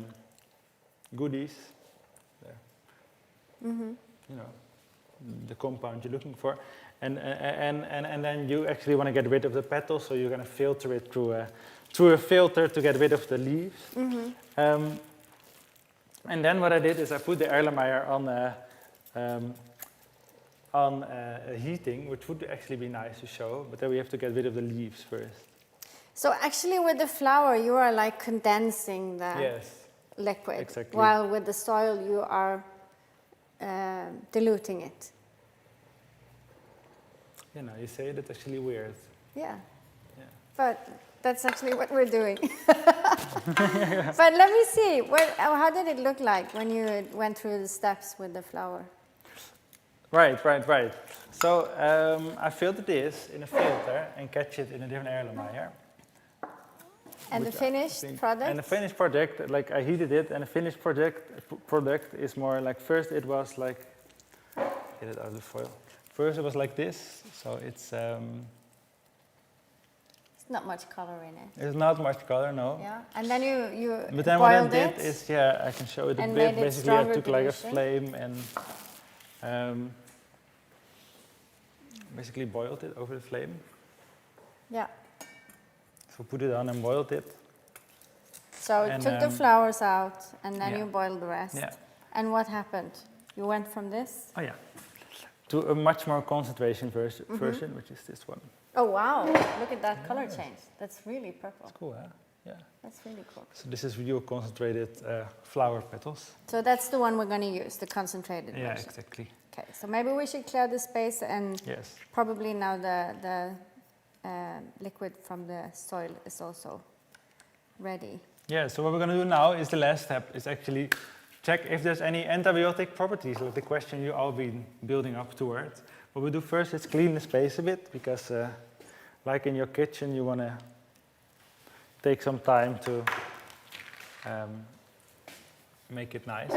goodies, Mm-hmm. you know, the compound you're looking for, and then you actually want to get rid of the petals, so you're going to filter it through a filter to get rid of the leaves. Mm-hmm. And then what I did is I put the Erlenmeyer on heating, which would actually be nice to show, but then we have to get rid of the leaves first. So actually with the flour, you are like condensing the Yes, liquid. exactly. While with the soil, you are diluting it. you know, you say that's actually weird. Yeah. Yeah. But that's actually what we're doing. But let me see, how did it look like when you went through the steps with the flour? Right. So I filtered this in a filter and catch it in a different air layer. And the which I finished think- product? And the finished project, like I heated it, and the finished product is more like, first it was like, get it out of the foil. First it was like this, so it's Not much color in it. there's not much color, no. Yeah, and then you But then what I boiled did it. is, yeah, I can show it a and bit. made it Basically, I stronger took like a dilution. flame and basically boiled it over the flame. Yeah. So put it on and boiled it. So And, took the flowers out, and then yeah. you boiled the rest. Yeah. And what happened? You went from this? Oh yeah. To a much more concentration Mm-hmm. version, which is this one. Oh wow! Look at that color change. That's really purple. It's cool, huh? Yeah. That's really cool. So this is real concentrated flower petals. So that's the one we're going to use, the concentrated Yeah, version. exactly. Okay. So maybe we should clear the space, and Yes. probably now the liquid from the soil is also ready. Yeah. So what we're going to do now is the last step. Is actually check if there's any antibiotic properties, like the question you all been building up towards. What we do first is clean the space a bit, because like in your kitchen, you want to take some time to make it nice.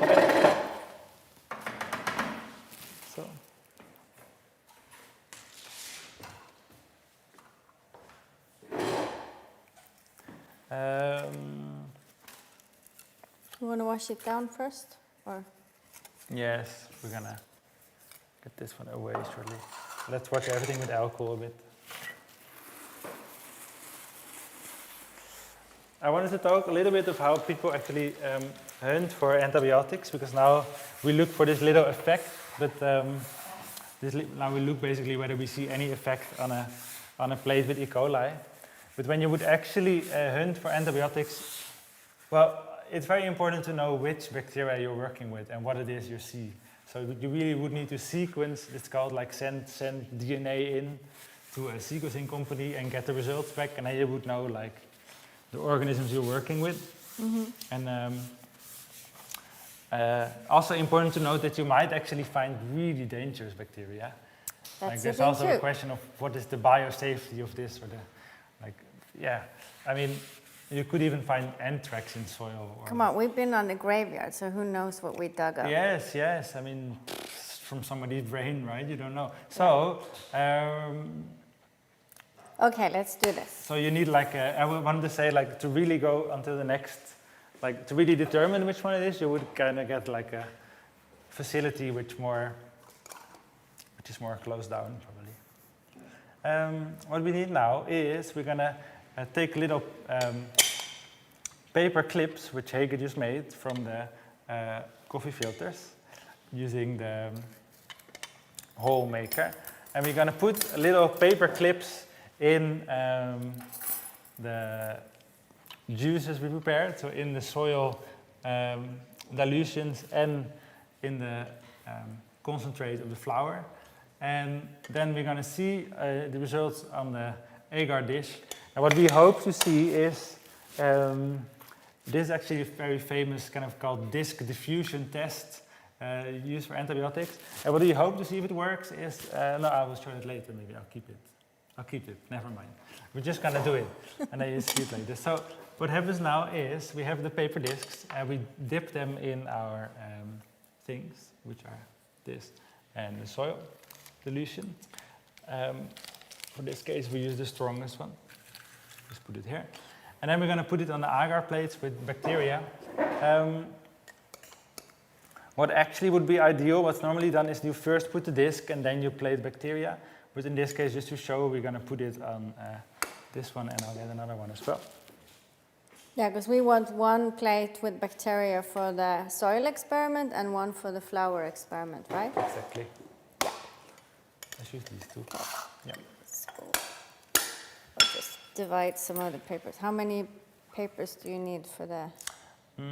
So. You want to wash it down first, or? Yes, we're gonna get this one away shortly. Let's wash everything with alcohol a bit. I wanted to talk a little bit of how people actually hunt for antibiotics, because now we look for this little effect, but now we look basically whether we see any effect on a plate with E. coli. But when you would actually hunt for antibiotics, well, it's very important to know which bacteria you're working with and what it is you see. So you really would need to sequence, it's called like send DNA in to a sequencing company and get the results back, and then you would know like the organisms you're working with. And also important to note that you might actually find really dangerous bacteria. That's Like the there's thing also too. a question of what is the biosafety of this, or I mean, you could even find anthrax in soil. Or Come on, we've been on the graveyard, so who knows what we dug up? Yes. I mean, from somebody's brain, right? You don't know. So, Okay, let's do this. so you need like I wanted to say like to really go until the next, like to really determine which one it is, you would kind of get like a facility which is more closed down probably. What we need now is we're gonna take little paper clips which Hege just made from the coffee filters using the hole maker, and we're gonna put little paper clips in the juices we prepared, so in the soil dilutions and in the concentrate of the flour. And then we're going to see the results on the agar dish. And what we hope to see is, this is actually a very famous kind of called disc diffusion test used for antibiotics. And what we hope to see if it works is, no, I will show it later, maybe I'll keep it, never mind. We're just going to do it, and then you see it later. So what happens now is we have the paper discs, and we dip them in our things, which are this and the soil dilution. For this case, we use the strongest one. Just put it here. And then we're going to put it on the agar plates with bacteria. What actually would be ideal, what's normally done is you first put the disc and then you plate bacteria. But in this case, just to show, we're going to put it on this one, and I'll get another one as well. Yeah, because we want one plate with bacteria for the soil experiment and one for the flower experiment, right? Exactly. Let's use these two. Yeah. So I'll just divide some of the papers. How many papers do you need for the I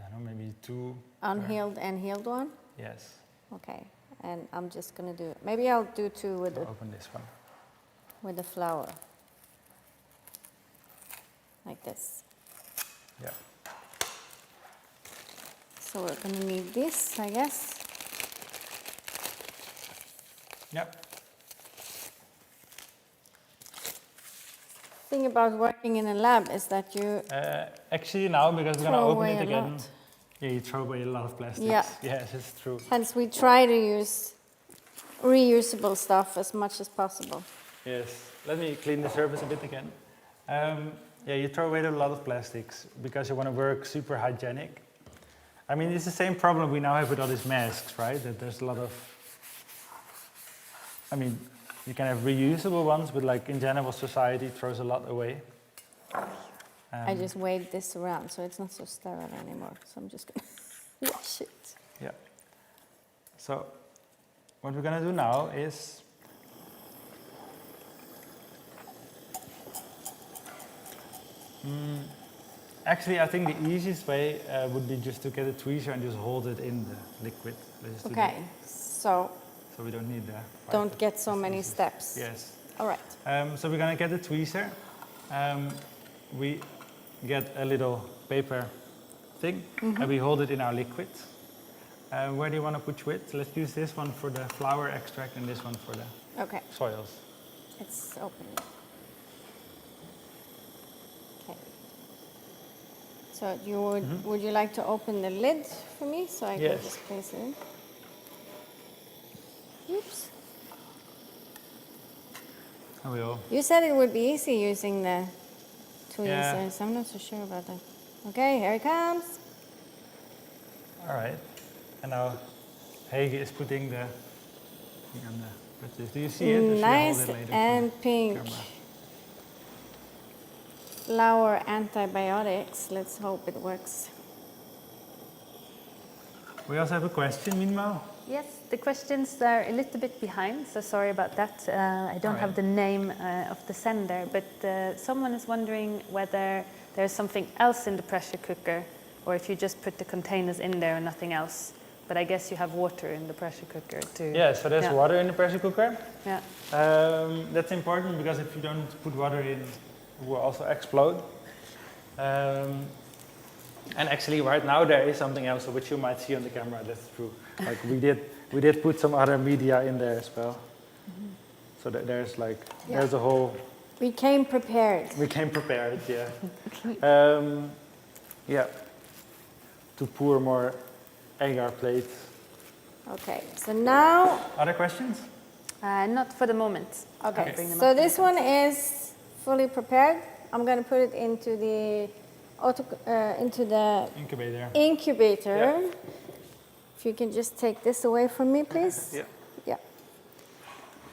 don't know, maybe 2. unhealed and healed one? Yes. Okay, and I'm just going to do, maybe I'll do 2 with I'll open this one. the flower. Like this. Yeah. So we're going to need this, I guess. Yep. Thing about working in a lab is that you Actually now, because we're gonna throw open away it a again. lot. Yeah, you throw away a lot of plastics. Yeah. Yes, it's true. Hence, we try to use reusable stuff as much as possible. Yes. Let me clean the surface a bit again. Yeah, you throw away a lot of plastics because you want to work super hygienic. I mean, it's the same problem we now have with all these masks, right? That there's a lot of, I mean, you can have reusable ones, but like in general, society throws a lot away. I just waved this around, so it's not so sterile anymore. So I'm just going to wash it. Yeah. So what we're gonna do now is actually I think the easiest way would be just to get a tweezer and just hold it in the liquid. Let's just do Okay, so that. So we don't need the. don't get so many steps. Yes. All right. So we're gonna get the tweezer. We get a little paper thing and we hold it in our liquid. Where do you want to put it? Let's use this one for the flower extract and this one for the Okay, soils. it's open. Okay. So you would you like to open the lid for me so I can Yes. just place it in? Oops. I will. You said it would be easy using the tweezers. Yeah. I'm not so sure about that. Okay, here it comes. All right. And now Hege is putting the thing on the. Do you see it? Or should I hold Nice it later for and the pink. camera? Flower antibiotics. Let's hope it works. We also have a question, meanwhile. Yes, the questions are a little bit behind, so sorry about that. I don't have the name of the sender, but someone is wondering whether there's something else in the pressure cooker or if you just put the containers in there and nothing else. But I guess you have water in the pressure cooker too. Yeah, so there's Yeah. water in the pressure cooker. Yeah. That's important because if you don't put water in, it will also explode. And actually, right now there is something else which you might see on the camera. That's true. Like we did put some other media in there as well. So that there's like there's a whole. We came prepared. We came prepared, yeah. Yeah. To pour more agar plates. Okay, so now, Other questions? Not for the moment. okay, I'll bring them so up. this one is fully prepared. I'm going to put it into the Incubator. incubator. Yeah. If you can just take this away from me, please. Yeah. Yeah.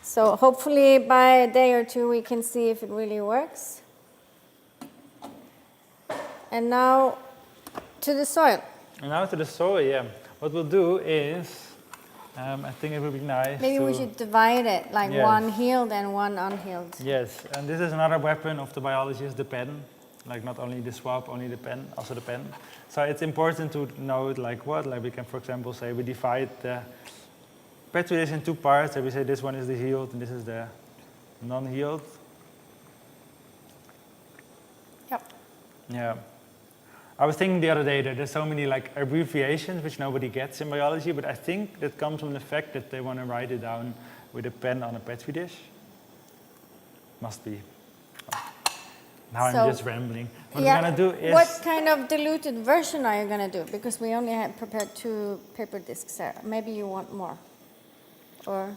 So hopefully by a day or two we can see if it really works. And now to the soil. And now to the soil, yeah. What we'll do is, I think it would be nice Maybe we to- should divide it, like Yes. one healed and one unhealed. Yes, and this is another weapon of the biologists, the pen. Like not only the swab, only the pen, also the pen. So it's important to know like what, like we can for example say we divide the petri dish in two parts and we say this one is the healed and this is the non-healed. Yep. Yeah. I was thinking the other day that there's so many like abbreviations which nobody gets in biology, but I think that comes from the fact that they want to write it down with a pen on a petri dish. Must be. Now So- I'm just rambling. What Yeah. we're gonna do is What kind of diluted version are you going to do? Because we only had prepared 2 paper discs there. Maybe you want more. Or,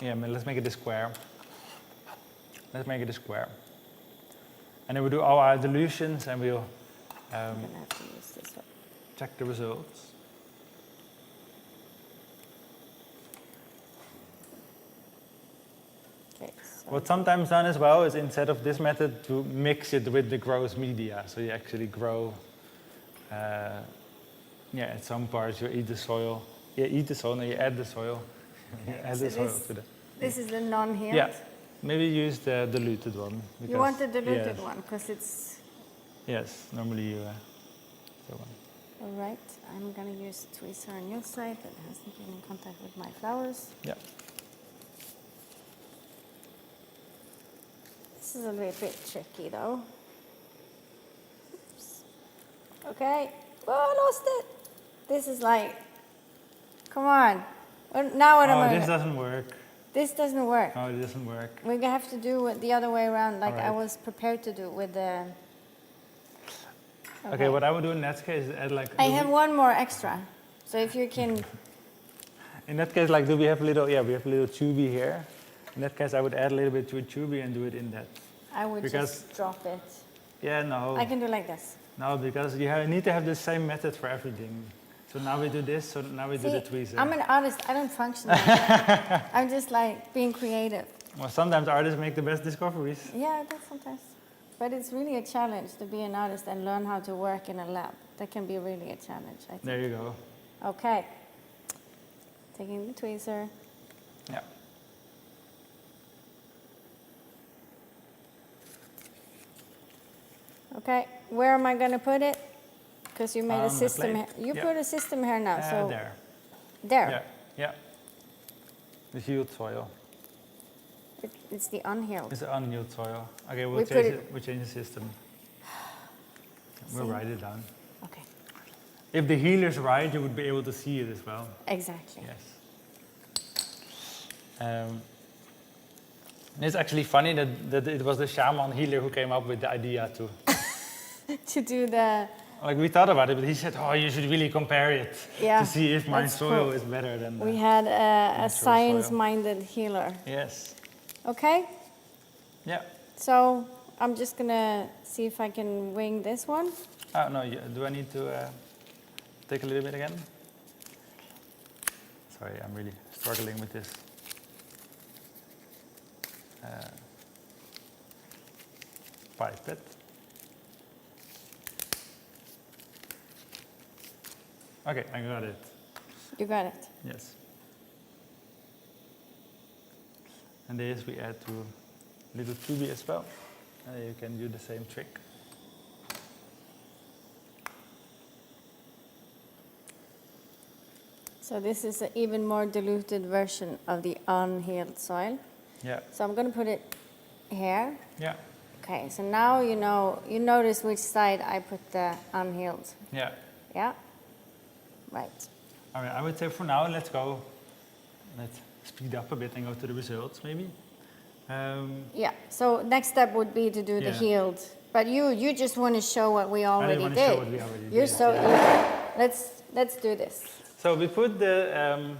yeah, let's make it a square. Let's make it a square. And then we'll do all our dilutions and we'll I'm going to have to use this one. check the results. Okay, so What's sometimes done as well is instead of this method to mix it with the gross media. So you actually grow, yeah, at some parts you eat the soil. You eat the soil and you add the soil. You add the so soil this- to the. this is the non-healed. Yeah, maybe use the diluted one. You want the because- diluted yes, one because it's Yes, normally you the one. all right. I'm going to use tweezer on your side that hasn't been in contact with my flowers. Yeah. This is a little bit tricky though. Oops. Okay. Oh, I lost it. This is like, come on. Now what am Oh, I? this doesn't work. This doesn't work. Oh, it doesn't work. We have to do it the other way around, like I Alright. was prepared to do with the. Okay, what I would do in that case is add like. I have one more extra, so if you can. In that case, like, do we have a little? Yeah, we have a little tubey here. In that case, I would add a little bit to a tubey and do it in that. I would Because- just drop it. Yeah, no. I can do like this. No, because you need to have the same method for everything. So now we do this, so now we do the See, tweezer. I'm an artist. I don't function like that. I'm just like being creative. Well, sometimes artists make the best discoveries. Yeah, that's sometimes. But it's really a challenge to be an artist and learn how to work in a lab. That can be really a challenge, I think. There you go. Okay. Taking the tweezer. Yeah. Okay, where am I going to put it? Because you made On a the system plate. here. You Yeah. put a system here now, so There. there. Yeah, yeah. The healed soil. It's the unhealed. It's the unhealed soil. Okay, We we'll put change it- it. We'll change the system. We'll See? write it down. Okay, If the healer's right, you would be able to see it as well. exactly. Yes. And it's actually funny that it was the shaman healer who came up with the idea to. To do the, Like, we thought about it, but he said, oh, you should really compare it Yeah, to see if my that's soil cool. is better than we the. had a natural soil. science-minded healer. Yes. Okay, Yeah. so I'm just gonna see if I can wing this one. Oh, no, do I need to take a little bit again? Sorry, I'm really struggling with this. Pipette. Okay, I got it. You got it. Yes. And this we add to little tubey as well. And you can do the same trick. So this is an even more diluted version of the unhealed soil. Yeah, So I'm gonna put it here. yeah, Okay, so now you notice which side I put the unhealed. yeah. Yeah? Right. All right, I would say for now, let's speed up a bit and go to the results, maybe. Yeah, so next step would be to do the Yeah. healed. But you just want to show what we already wanna did. show what we already You're did, so yeah. eager. Let's do this. So we put the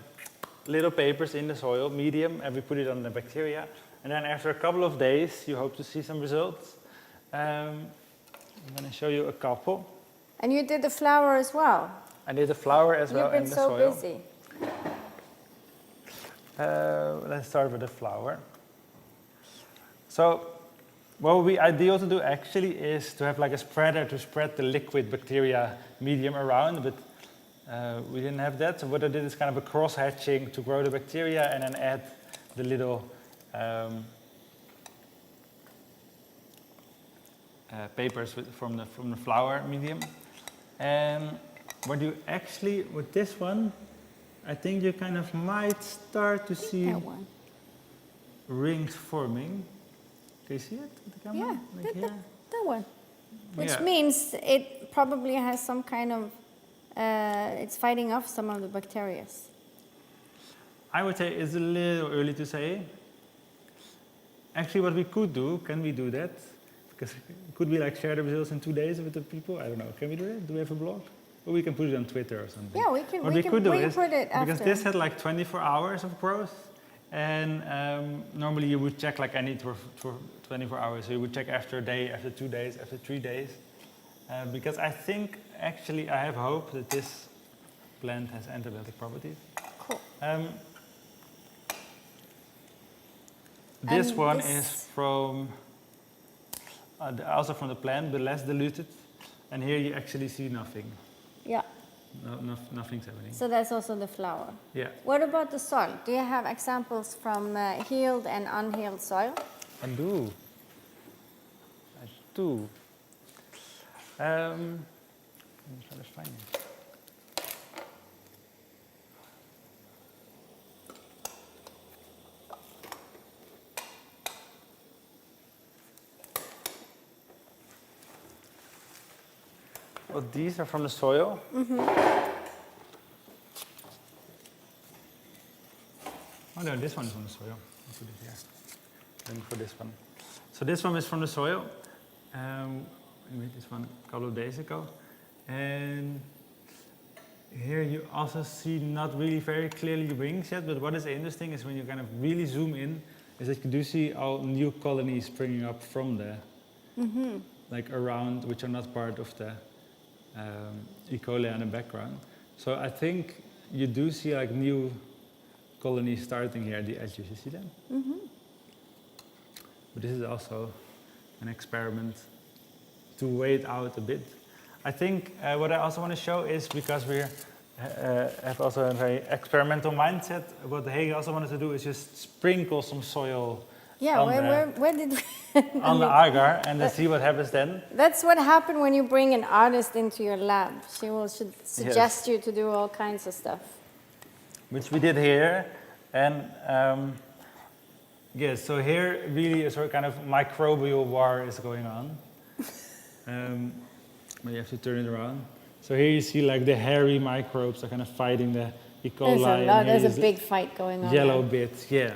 little papers in the soil, medium, and we put it on the bacteria. And then after a couple of days, you hope to see some results. I'm going to show you a couple. And you did the flower as well. I did the flower as well You've been in the so soil. busy. Let's start with the flower. So what would be ideal to do actually is to have like a spreader to spread the liquid bacteria medium around, but we didn't have that. So what I did is kind of a cross-hatching to grow the bacteria and then add the little papers from the flower medium. And what you actually, with this one, I think you kind of might start to see That one. rings forming. Can you see it with the camera? Yeah, Like here? that one. Which Yeah. means it probably has some kind of, it's fighting off some of the bacteria. I would say it's a little early to say. Actually, what we could do, can we do that? Because could we like share the results in 2 days with the people? I don't know. Can we do that? Do we have a blog? Or we can put it on Twitter or something. Yeah, we can. What we we could do is, put it after. because this had like 24 hours of growth, and normally you would check like any 24 hours. So you would check after a day, after 2 days, after 3 days. Because I think, actually, I have hope that this plant has antibiotic properties. Cool. This And one this- is from, also from the plant, but less diluted. And here you actually see nothing. Yeah. Nothing's happening. So that's also the flower. Yeah, What about the soil? Do you have examples from healed and unhealed soil? I do. I do. Let me try to find it. Well, these are from the soil. Mm-hmm. Oh no, this one is from the soil. I'll put it here. Then for this one. So this one is from the soil. We made this one a couple of days ago. And here you also see not really very clearly wings yet, but what is interesting is when you kind of really zoom in, is that you do see all new colonies springing up from there. Like around, which are not part of the E. coli in the background. So I think you do see like new colonies starting here at the edges, you see them? But this is also an experiment to wait out a bit. I think what I also want to show is, because we have also a very experimental mindset, what Hege also wanted to do is just sprinkle some soil Yeah, where did we... on the agar and then see what happens then. That's what happened when you bring an artist into your lab. She will suggest you to do all kinds of stuff. Which we did here. And yes, so here really a sort of kind of microbial war is going on. But you have to turn it around. So here you see like the hairy microbes are kind of fighting the E. coli. There's a big fight going on. Yellow there. bits, yeah.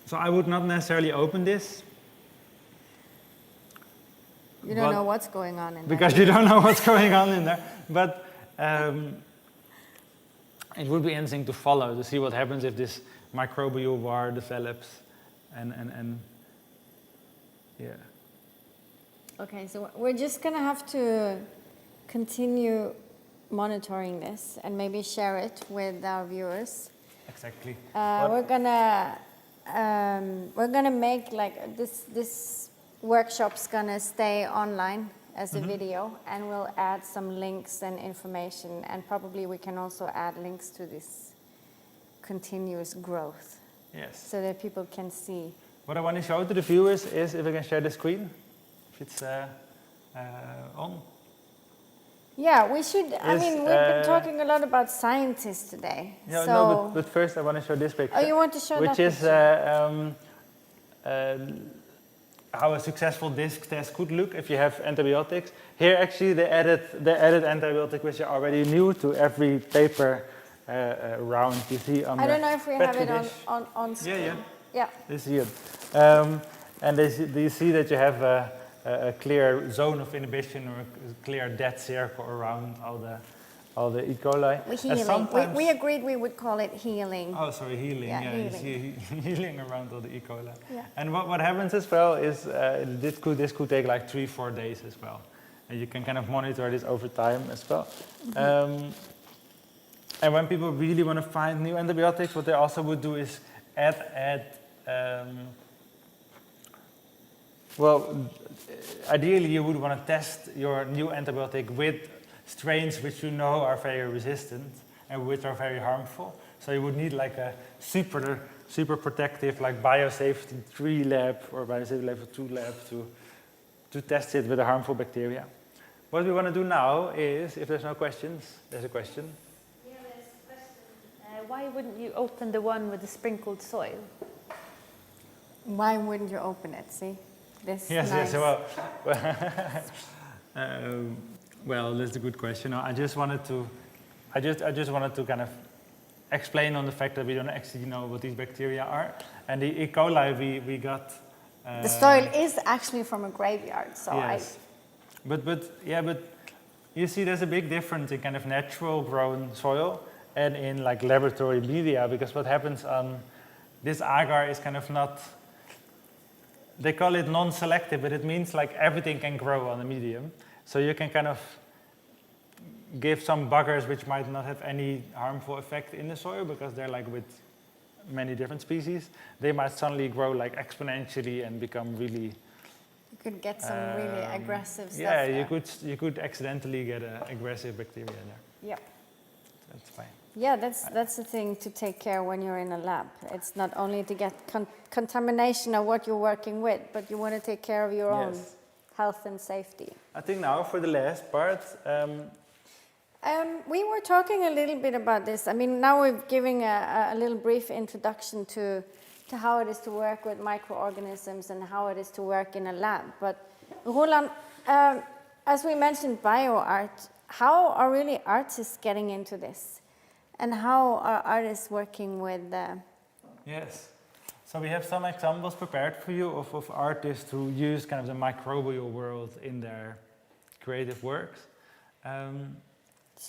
So I would not necessarily open this. You don't know what's going on in there. Because you don't know what's going on in there. But it would be interesting to follow, to see what happens if this microbial war develops. And yeah. Okay, so we're just going to have to continue monitoring this and maybe share it with our viewers. Exactly. We're gonna make like this workshop's gonna stay online as a video, and we'll add some links and information, and probably we can also add links to this continuous growth. Yes. So that people can see. What I want to show to the viewers is, if I can share the screen, if it's on. Yeah, we should. I mean, we've been talking a lot about scientists today. Yeah, so no, but first I want to show this picture. Oh, you want to show which that is picture? how a successful disc test could look if you have antibiotics. Here, actually, they added antibiotic, which are already new to every paper round you see on the I don't know if we have Petri it dish. on screen. Yeah. They see it. And you see that you have a clear zone of inhibition, or a clear dead circle around all the E. coli. Healing. We agreed we would call it healing. Oh, sorry, healing. Yeah, Yeah, healing. you see healing around all the E. coli. Yeah. And what happens as well is this could take like 3-4 days as well. And you can kind of monitor this over time as well. And when people really want to find new antibiotics, what they also would do is ideally you would want to test your new antibiotic with strains which you know are very resistant and which are very harmful. So you would need like a super protective, like biosafety 3 lab or biosafety level 2 lab to test it with a harmful bacteria. What we want to do now is, if there's no questions, there's a question. Yeah, there's a question. Why wouldn't you open the one with the sprinkled soil? Why wouldn't you open it? See, this. Yes, nice. yes. Well, that's a good question. I just wanted to kind of explain on the fact that we don't actually know what these bacteria are. And the E. coli we got. The soil is actually from a graveyard, so yes. But you see, there's a big difference in kind of natural grown soil and in like laboratory media, because what happens on this agar is kind of not. They call it non-selective, but it means like everything can grow on the medium. So you can kind of give some buggers which might not have any harmful effect in the soil, because they're like with many different species. They might suddenly grow like exponentially and become really. You could get some really aggressive stuff. Yeah, there. you could accidentally get an aggressive bacteria there. Yeah. That's fine. Yeah, that's the thing to take care when you're in a lab. It's not only to get contamination of what you're working with, but you want to take care of your own health and safety. I think now for the last part. We were talking a little bit about this. I mean, now we're giving a little brief introduction to how it is to work with microorganisms and how it is to work in a lab. But Roland, as we mentioned, bioart, how are really artists getting into this? And how are artists working with? Yes. So we have some examples prepared for you of artists who use kind of the microbial world in their creative works.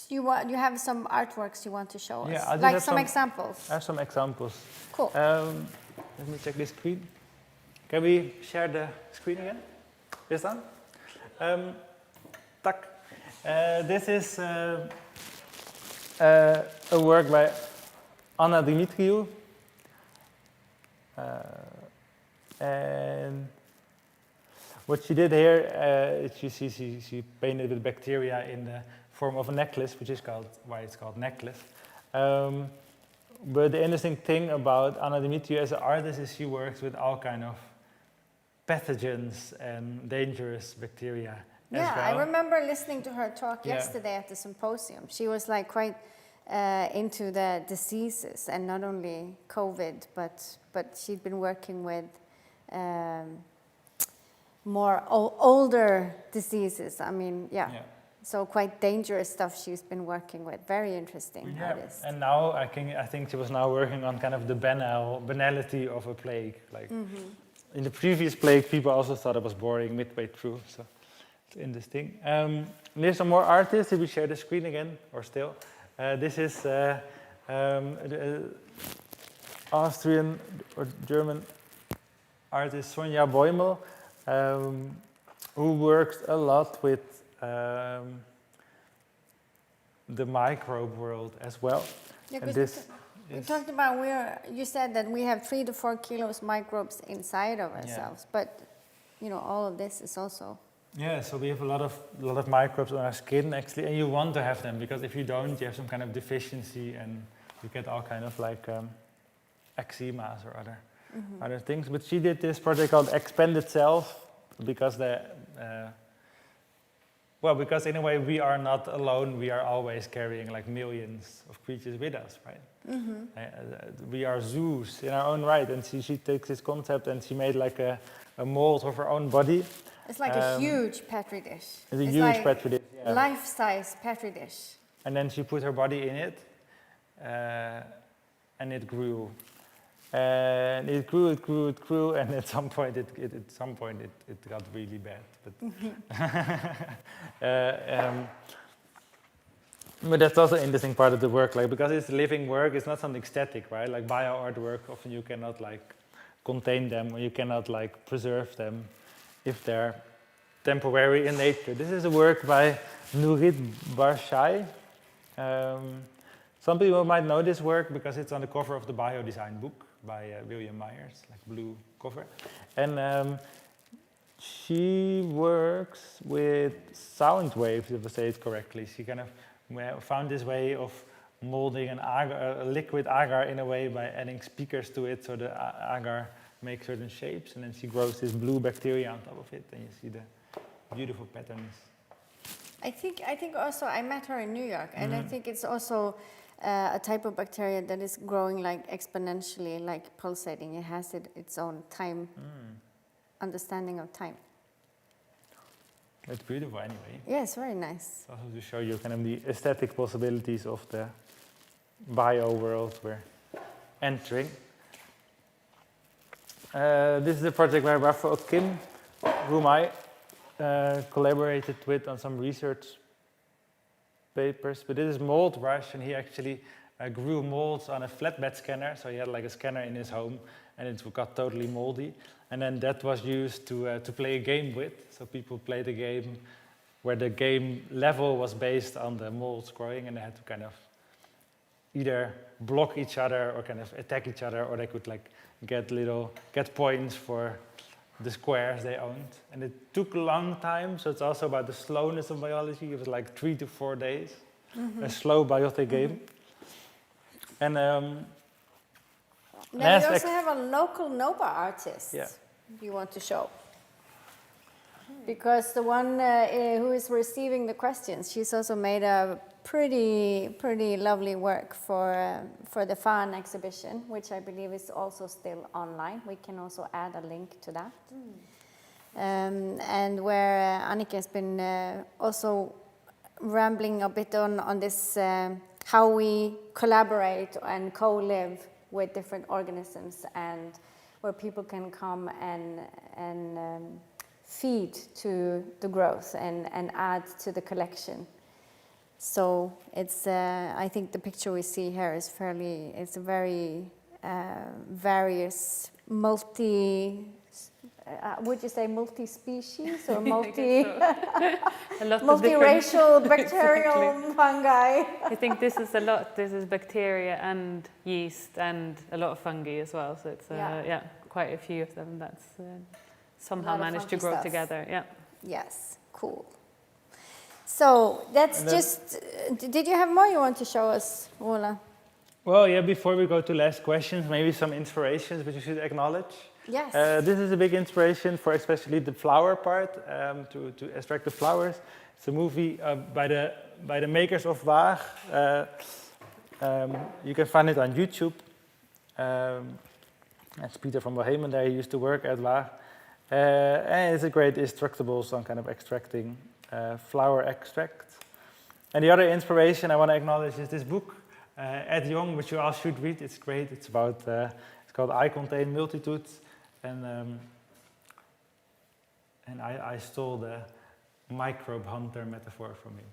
You have some artworks you want to show us? Yeah, I just like have some examples. I have some examples. Cool. Let me check this screen. Can we share the screen again? This one? Tak. This is a work by Anna Dimitriou. And what she did here, she painted with bacteria in the form of a necklace, which is why it's called necklace. But the interesting thing about Anna Dimitriou as an artist is she works with all kind of pathogens and dangerous bacteria as well. I remember listening to her talk yesterday at the symposium. She was like quite into the diseases, and not only COVID, but she'd been working with more older diseases. I mean, so quite dangerous stuff she's been working with. Very interesting artist. And now I think she was now working on kind of the banality of a plague. Like in the previous plague, people also thought it was boring midway through. So it's interesting. There's some more artists. If we share the screen again, or still. This is Austrian or German artist Sonja Beumel, who works a lot with the microbe world as well. Yeah, and this we talked about you said that we have 3 to 4 kilos microbes inside of ourselves, but all of this is also. Yeah, so we have a lot of microbes on our skin actually, and you want to have them because if you don't, you have some kind of deficiency and you get all kind of like eczemas or other things. But she did this project called Expanded Self because because in a way we are not alone. We are always carrying like millions of creatures with us, right? We are zoos in our own right, and she takes this concept and she made like a mold of her own body. It's like a huge petri dish. It's a huge petri dish. Yeah. Life-size petri dish. And then she put her body in it, and it grew. And it grew, and at some point it got really bad. But that's also an interesting part of the work, like because it's living work, it's not something static, right? Like bio artwork, often you cannot like contain them, or you cannot like preserve them if they're temporary in nature. This is a work by Nourid Barshai. Some people might know this work because it's on the cover of the biodesign book by William Myers, like blue cover. And she works with sound waves, if I say it correctly. She kind of found this way of molding a liquid agar in a way by adding speakers to it so the agar makes certain shapes, and then she grows this blue bacteria on top of it, and you see the beautiful patterns. I think also I met her in New York, and I think it's also a type of bacteria that is growing like exponentially, like pulsating. It has its own time, understanding of time. It's beautiful anyway. Yeah, it's very nice. Also to show you kind of the aesthetic possibilities of the bio world we're entering. This is a project by Raphael Kim, whom I collaborated with on some research papers. But this is Mold Rush, and he actually grew molds on a flatbed scanner. So he had like a scanner in his home, and it got totally moldy. And then that was used to play a game with. So people played a game where the game level was based on the molds growing, and they had to kind of either block each other or kind of attack each other, or they could like get points for the squares they owned. And it took a long time, so it's also about the slowness of biology. It was like 3 to 4 days, a slow biotic game. And now we also have a local NOBA artist you want to show. Because the one who is receiving the questions, she's also made a pretty lovely work for the FAN exhibition, which I believe is also still online. We can also add a link to that. And where Annika has been also rambling a bit on this how we collaborate and co-live with different organisms, and where people can come and feed to the growth and add to the collection. So it's, I think the picture we see here is it's a very various would you say multi-species or multi-racial bacterial fungi? I think this is this is bacteria and yeast and a lot of fungi as well. So it's quite a few of them that's somehow managed to grow together. Yeah. Yes, cool. So that's just, did you have more you want to show us, Ola? Well, yeah, before we go to last questions, maybe some inspirations which you should acknowledge. Yes. This is a big inspiration for especially the flower part, to extract the flowers. It's a movie by the makers of Waag. You can find it on YouTube. That's Peter van Bohemen there. He used to work at Waag. And it's a great instructables on kind of extracting flower extract. And the other inspiration I want to acknowledge is this book, Ed Young, which you all should read. It's great. It's about, it's called I Contain Multitudes. And I stole the microbe hunter metaphor from him.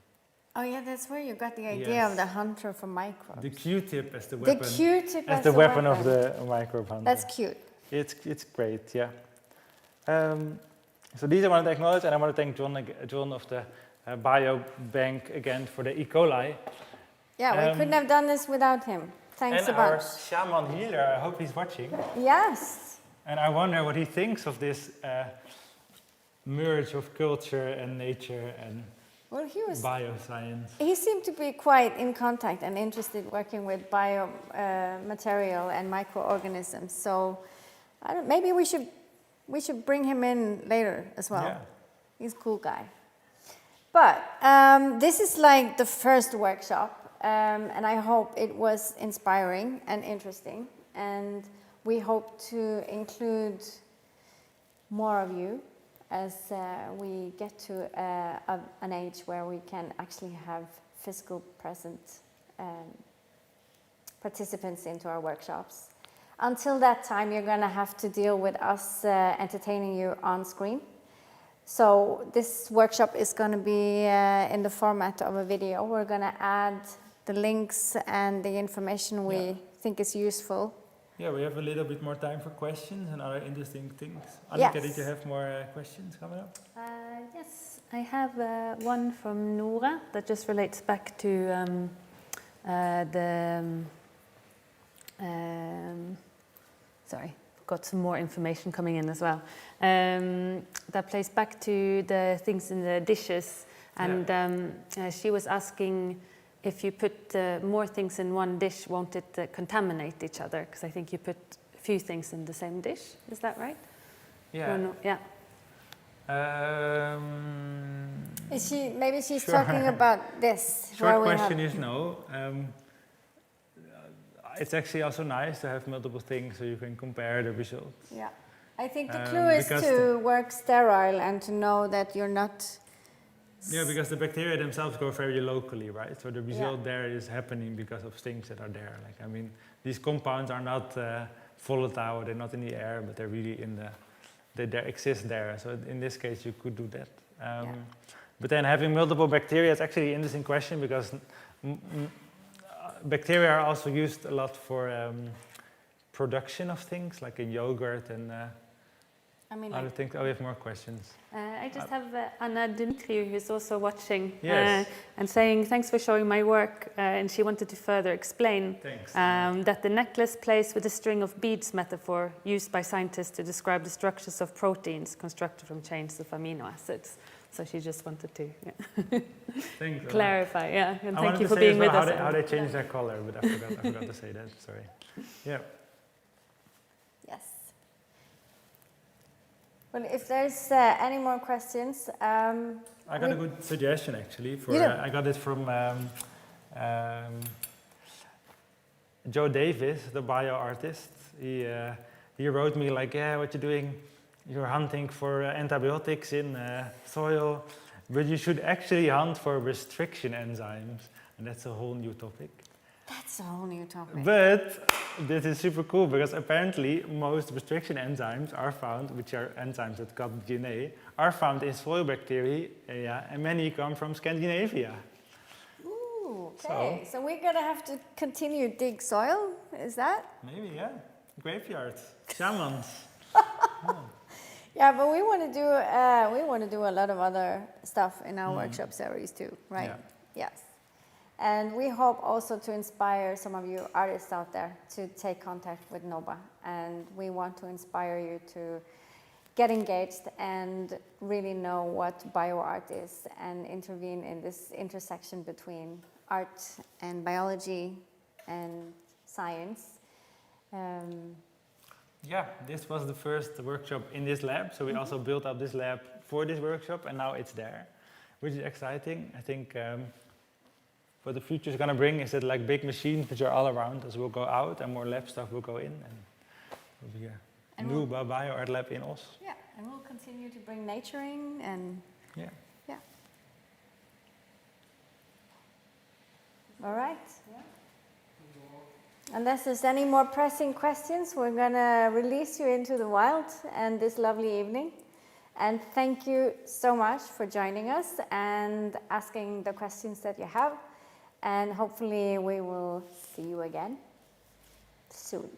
Oh yeah, that's where you got the idea of the hunter for microbes. The Q-tip as the weapon. The Q-tip as the weapon of the microbe hunter. That's cute. It's great, yeah. So these I want to acknowledge, and I want to thank John of the Biobank again for the E. coli. Yeah, we couldn't have done this without him. Thanks and a bunch. our shaman healer, I hope he's watching. Yes. And I wonder what he thinks of this merge of culture and nature and bioscience. He seemed to be quite in contact and interested working with biomaterial and microorganisms. So maybe we should bring him in later as well. Yeah. He's a cool guy. But this is like the first workshop, and I hope it was inspiring and interesting. And we hope to include more of you as we get to an age where we can actually have physical present participants into our workshops. Until that time, you're going to have to deal with us entertaining you on screen. So this workshop is going to be in the format of a video. We're going to add the links and the information we think is useful. Yeah, we have a little bit more time for questions and other interesting things. Annika, Yes. did you have more questions coming up? Yes, I have one from Nora that just relates back to sorry, got some more information coming in as well. That plays back to the things in the dishes, and she was asking if you put more things in one dish, won't it contaminate each other? Because I think you put a few things in the same dish. Is that right? Yeah. Or no? Yeah. Maybe she's talking about this. Short question is no. It's actually also nice to have multiple things so you can compare the results. Yeah. I think the clue is to work sterile and to know that you're not... Yeah, because the bacteria themselves grow very locally, right? So the result there is happening because of things that are there. Like, I mean, these compounds are not volatile, they're not in the air, but they're really in they exist there. So in this case, you could do that. But then having multiple bacteria is actually an interesting question because bacteria are also used a lot for production of things, like in yogurt and other things. Oh, we have more questions. I just have Anna Dimitriou, who's also watching, Yes. and saying, thanks for showing my work. And she wanted to further explain that the necklace plays with the string of beads metaphor used by scientists to describe the structures of proteins constructed from chains of amino acids. So she just wanted to clarify, and thank you for being with us. How they change their color, but I forgot to say that, sorry. Yeah. Yes. Well, if there's any more questions... I got a good suggestion, actually. I got it from Joe Davis, the bio artist. He wrote me like, what you're doing, you're hunting for antibiotics in soil, but you should actually hunt for restriction enzymes. and that's a whole new topic. That's a whole new topic. But this is super cool because apparently most restriction enzymes are found, which are enzymes that cut DNA, are found in soil bacteria, and many come from Scandinavia. Ooh, okay. So we're gonna have to continue dig soil. Is that? Maybe, yeah. Graveyards, shamans. Yeah, but we want to do a lot of other stuff in our workshop series too, right? Yeah. Yes. And we hope also to inspire some of you artists out there to take contact with NOBA. And we want to inspire you to get engaged and really know what bioart is and intervene in this intersection between art and biology and science. Yeah, this was the first workshop in this lab, so we also built up this lab for this workshop, and now it's there, which is exciting. I think what the future is going to bring is that like big machines which are all around us will go out, and more lab stuff will go in, and will be a new bioart lab in Os. Yeah, and we'll continue to bring naturing and Yeah. all right. Unless there's any more pressing questions, we're going to release you into the wild and this lovely evening. And thank you so much for joining us and asking the questions that you have. And hopefully we will see you again soon.